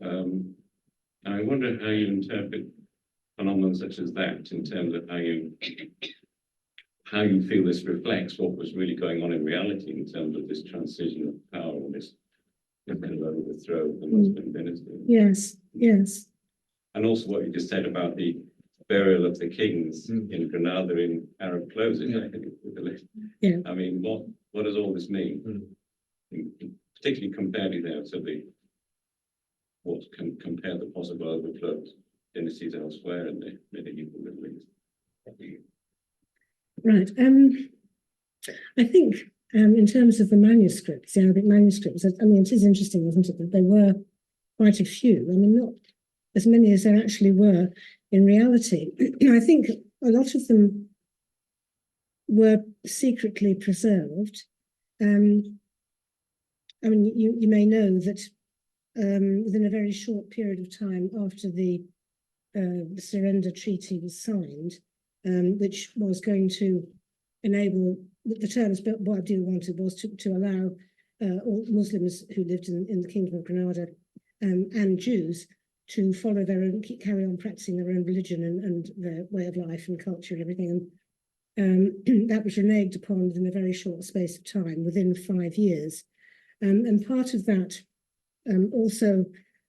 And I wonder how you interpret phenomena such as that in terms of how you feel this reflects what was really going on in reality in terms of this transition of power and this kind of overthrow of the Muslim dynasty. Yes, yes. And also what you just said about the burial of the kings in Granada in Arab clothes. Yeah. I mean, what does all this mean? Particularly compared to what can compare the possible overthrow of dynasties elsewhere in the medieval Middle East. Right. I think in terms of the manuscripts, the Arabic manuscripts, I mean, it is interesting, isn't it, that there were quite a few. I mean, not as many as there actually were in reality. I think a lot of them were secretly preserved. I mean, you may know that within a very short period of time after the surrender treaty was signed, which was going to enable the terms Boabdil wanted was to allow all Muslims who lived in the Kingdom of Granada and Jews to follow their own, carry on practicing their own religion and their way of life and culture and everything. And that was reneged upon within a very short space of time, within 5 years. And part of that also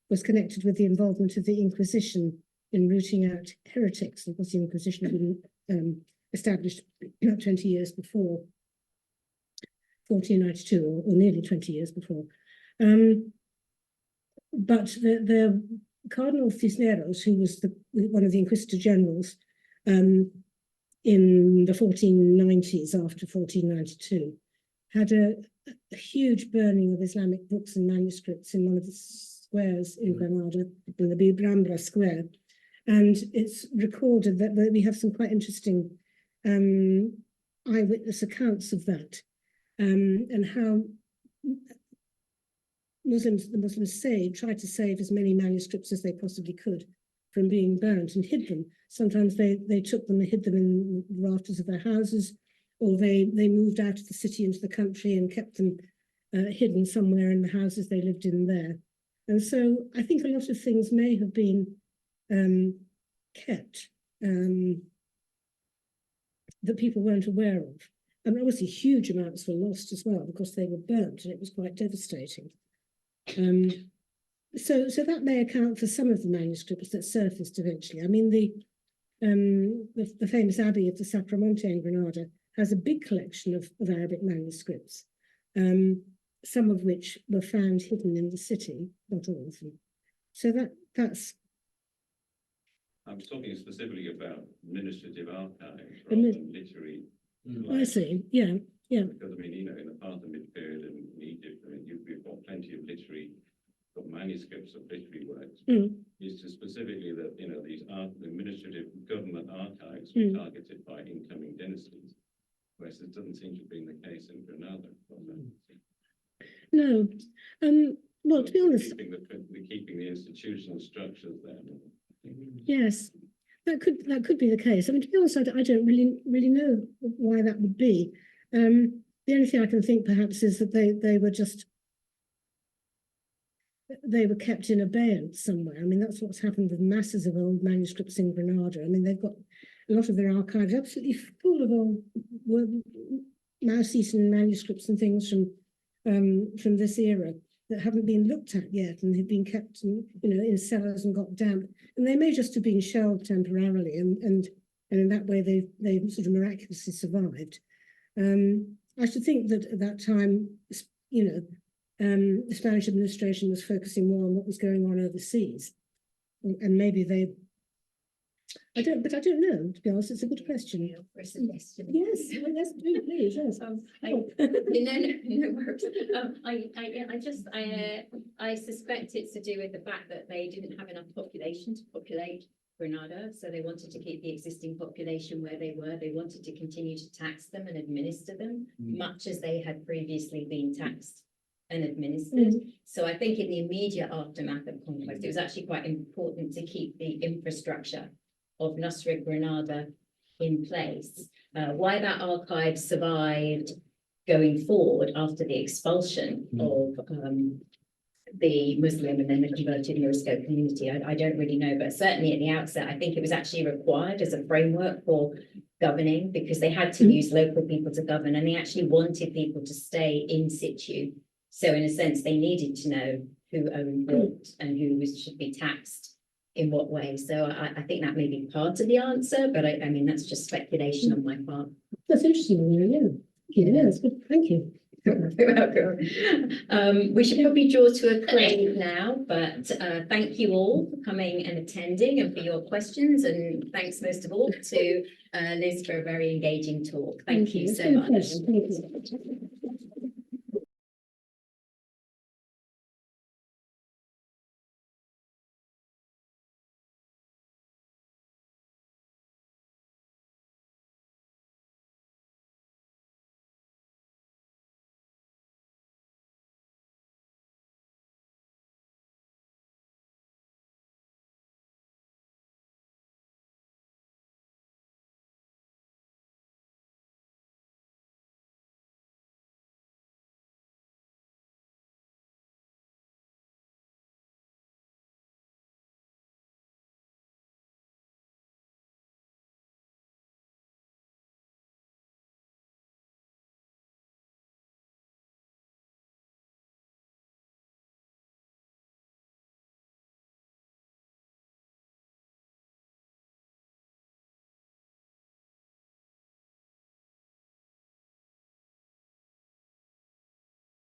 was connected with the involvement of the Inquisition in rooting out heretics. Of course, the Inquisition had been established about 20 years before, 1492, or nearly 20 years before. But the Cardinal Cisneros, who was one of the Inquisitor generals in the 1490s, after 1492, had a huge burning of Islamic books and manuscripts in one of the squares in Granada, in the Boabdil Square. And it's recorded that we have some quite interesting eyewitness accounts of that, and how the Muslims tried to save as many manuscripts as they possibly could from being burnt and hid them. Sometimes they took them and hid them in the rafters of their houses, or they moved out of the city into the country and kept them hidden somewhere in the houses they lived in there. And so I think a lot of things may have been kept that people weren't aware of. And obviously huge amounts were lost as well because they were burnt, and it was quite devastating. So that may account for some of the manuscripts that surfaced eventually. I mean, the famous Abbey of the Sacramonte in Granada has a big collection of Arabic manuscripts, some of which were found hidden in the city, not all of them. So that's. I was talking specifically about administrative archives rather than literary. I see. Yeah. Because I mean, you know, in the Parthenon period in Egypt, I mean, you've got plenty of got manuscripts of literary works. It's just specifically that, you know, these administrative government archives were targeted by incoming dynasties, whereas it doesn't seem to have been the case in Granada. No. Well, to be honest, keeping the institutional structures there. Yes, that could be the case. I mean, to be honest, I don't really know why that would be. The only thing I can think perhaps is that they were kept in abeyance somewhere. I mean, that's what's happened with masses of old manuscripts in Granada. I mean, they've got a lot of their archives absolutely full of old mouse-eaten manuscripts and things from this era that haven't been looked at yet, and have been kept in cellars and got damp, and they may just have been shelved temporarily, and in that way they've sort of miraculously survived. I should think that at that time, the Spanish administration was focusing more on what was going on overseas, and maybe I don't know, to be honest. It's a good question. For a suggestion. Yes, let's do it, please. Yes. No worries. I suspect it's to do with the fact that they didn't have enough population to populate Granada, so they wanted to keep the existing population where they were. They wanted to continue to tax them and administer them, much as they had previously been taxed and administered. So I think in the immediate aftermath of conquest, it was actually quite important to keep the infrastructure of Nasrid Granada in place. Why that archive survived going forward after the expulsion of the Muslim and then the converted Morisco community, I don't really know, but certainly at the outset, I think it was actually required as a framework for governing, because they had to use local people to govern, and they actually wanted people to stay in situ. So in a sense, they needed to know who owned what and who should be taxed in what way. So I think that may be part of the answer, but I mean, that's just speculation on my part. That's interesting. Yeah, that's good. Thank you. You're welcome. We should probably draw to a close now, but thank you all for coming and attending and for your questions, and thanks most of all to Liz for a very engaging talk. Thank you so much. Thank you.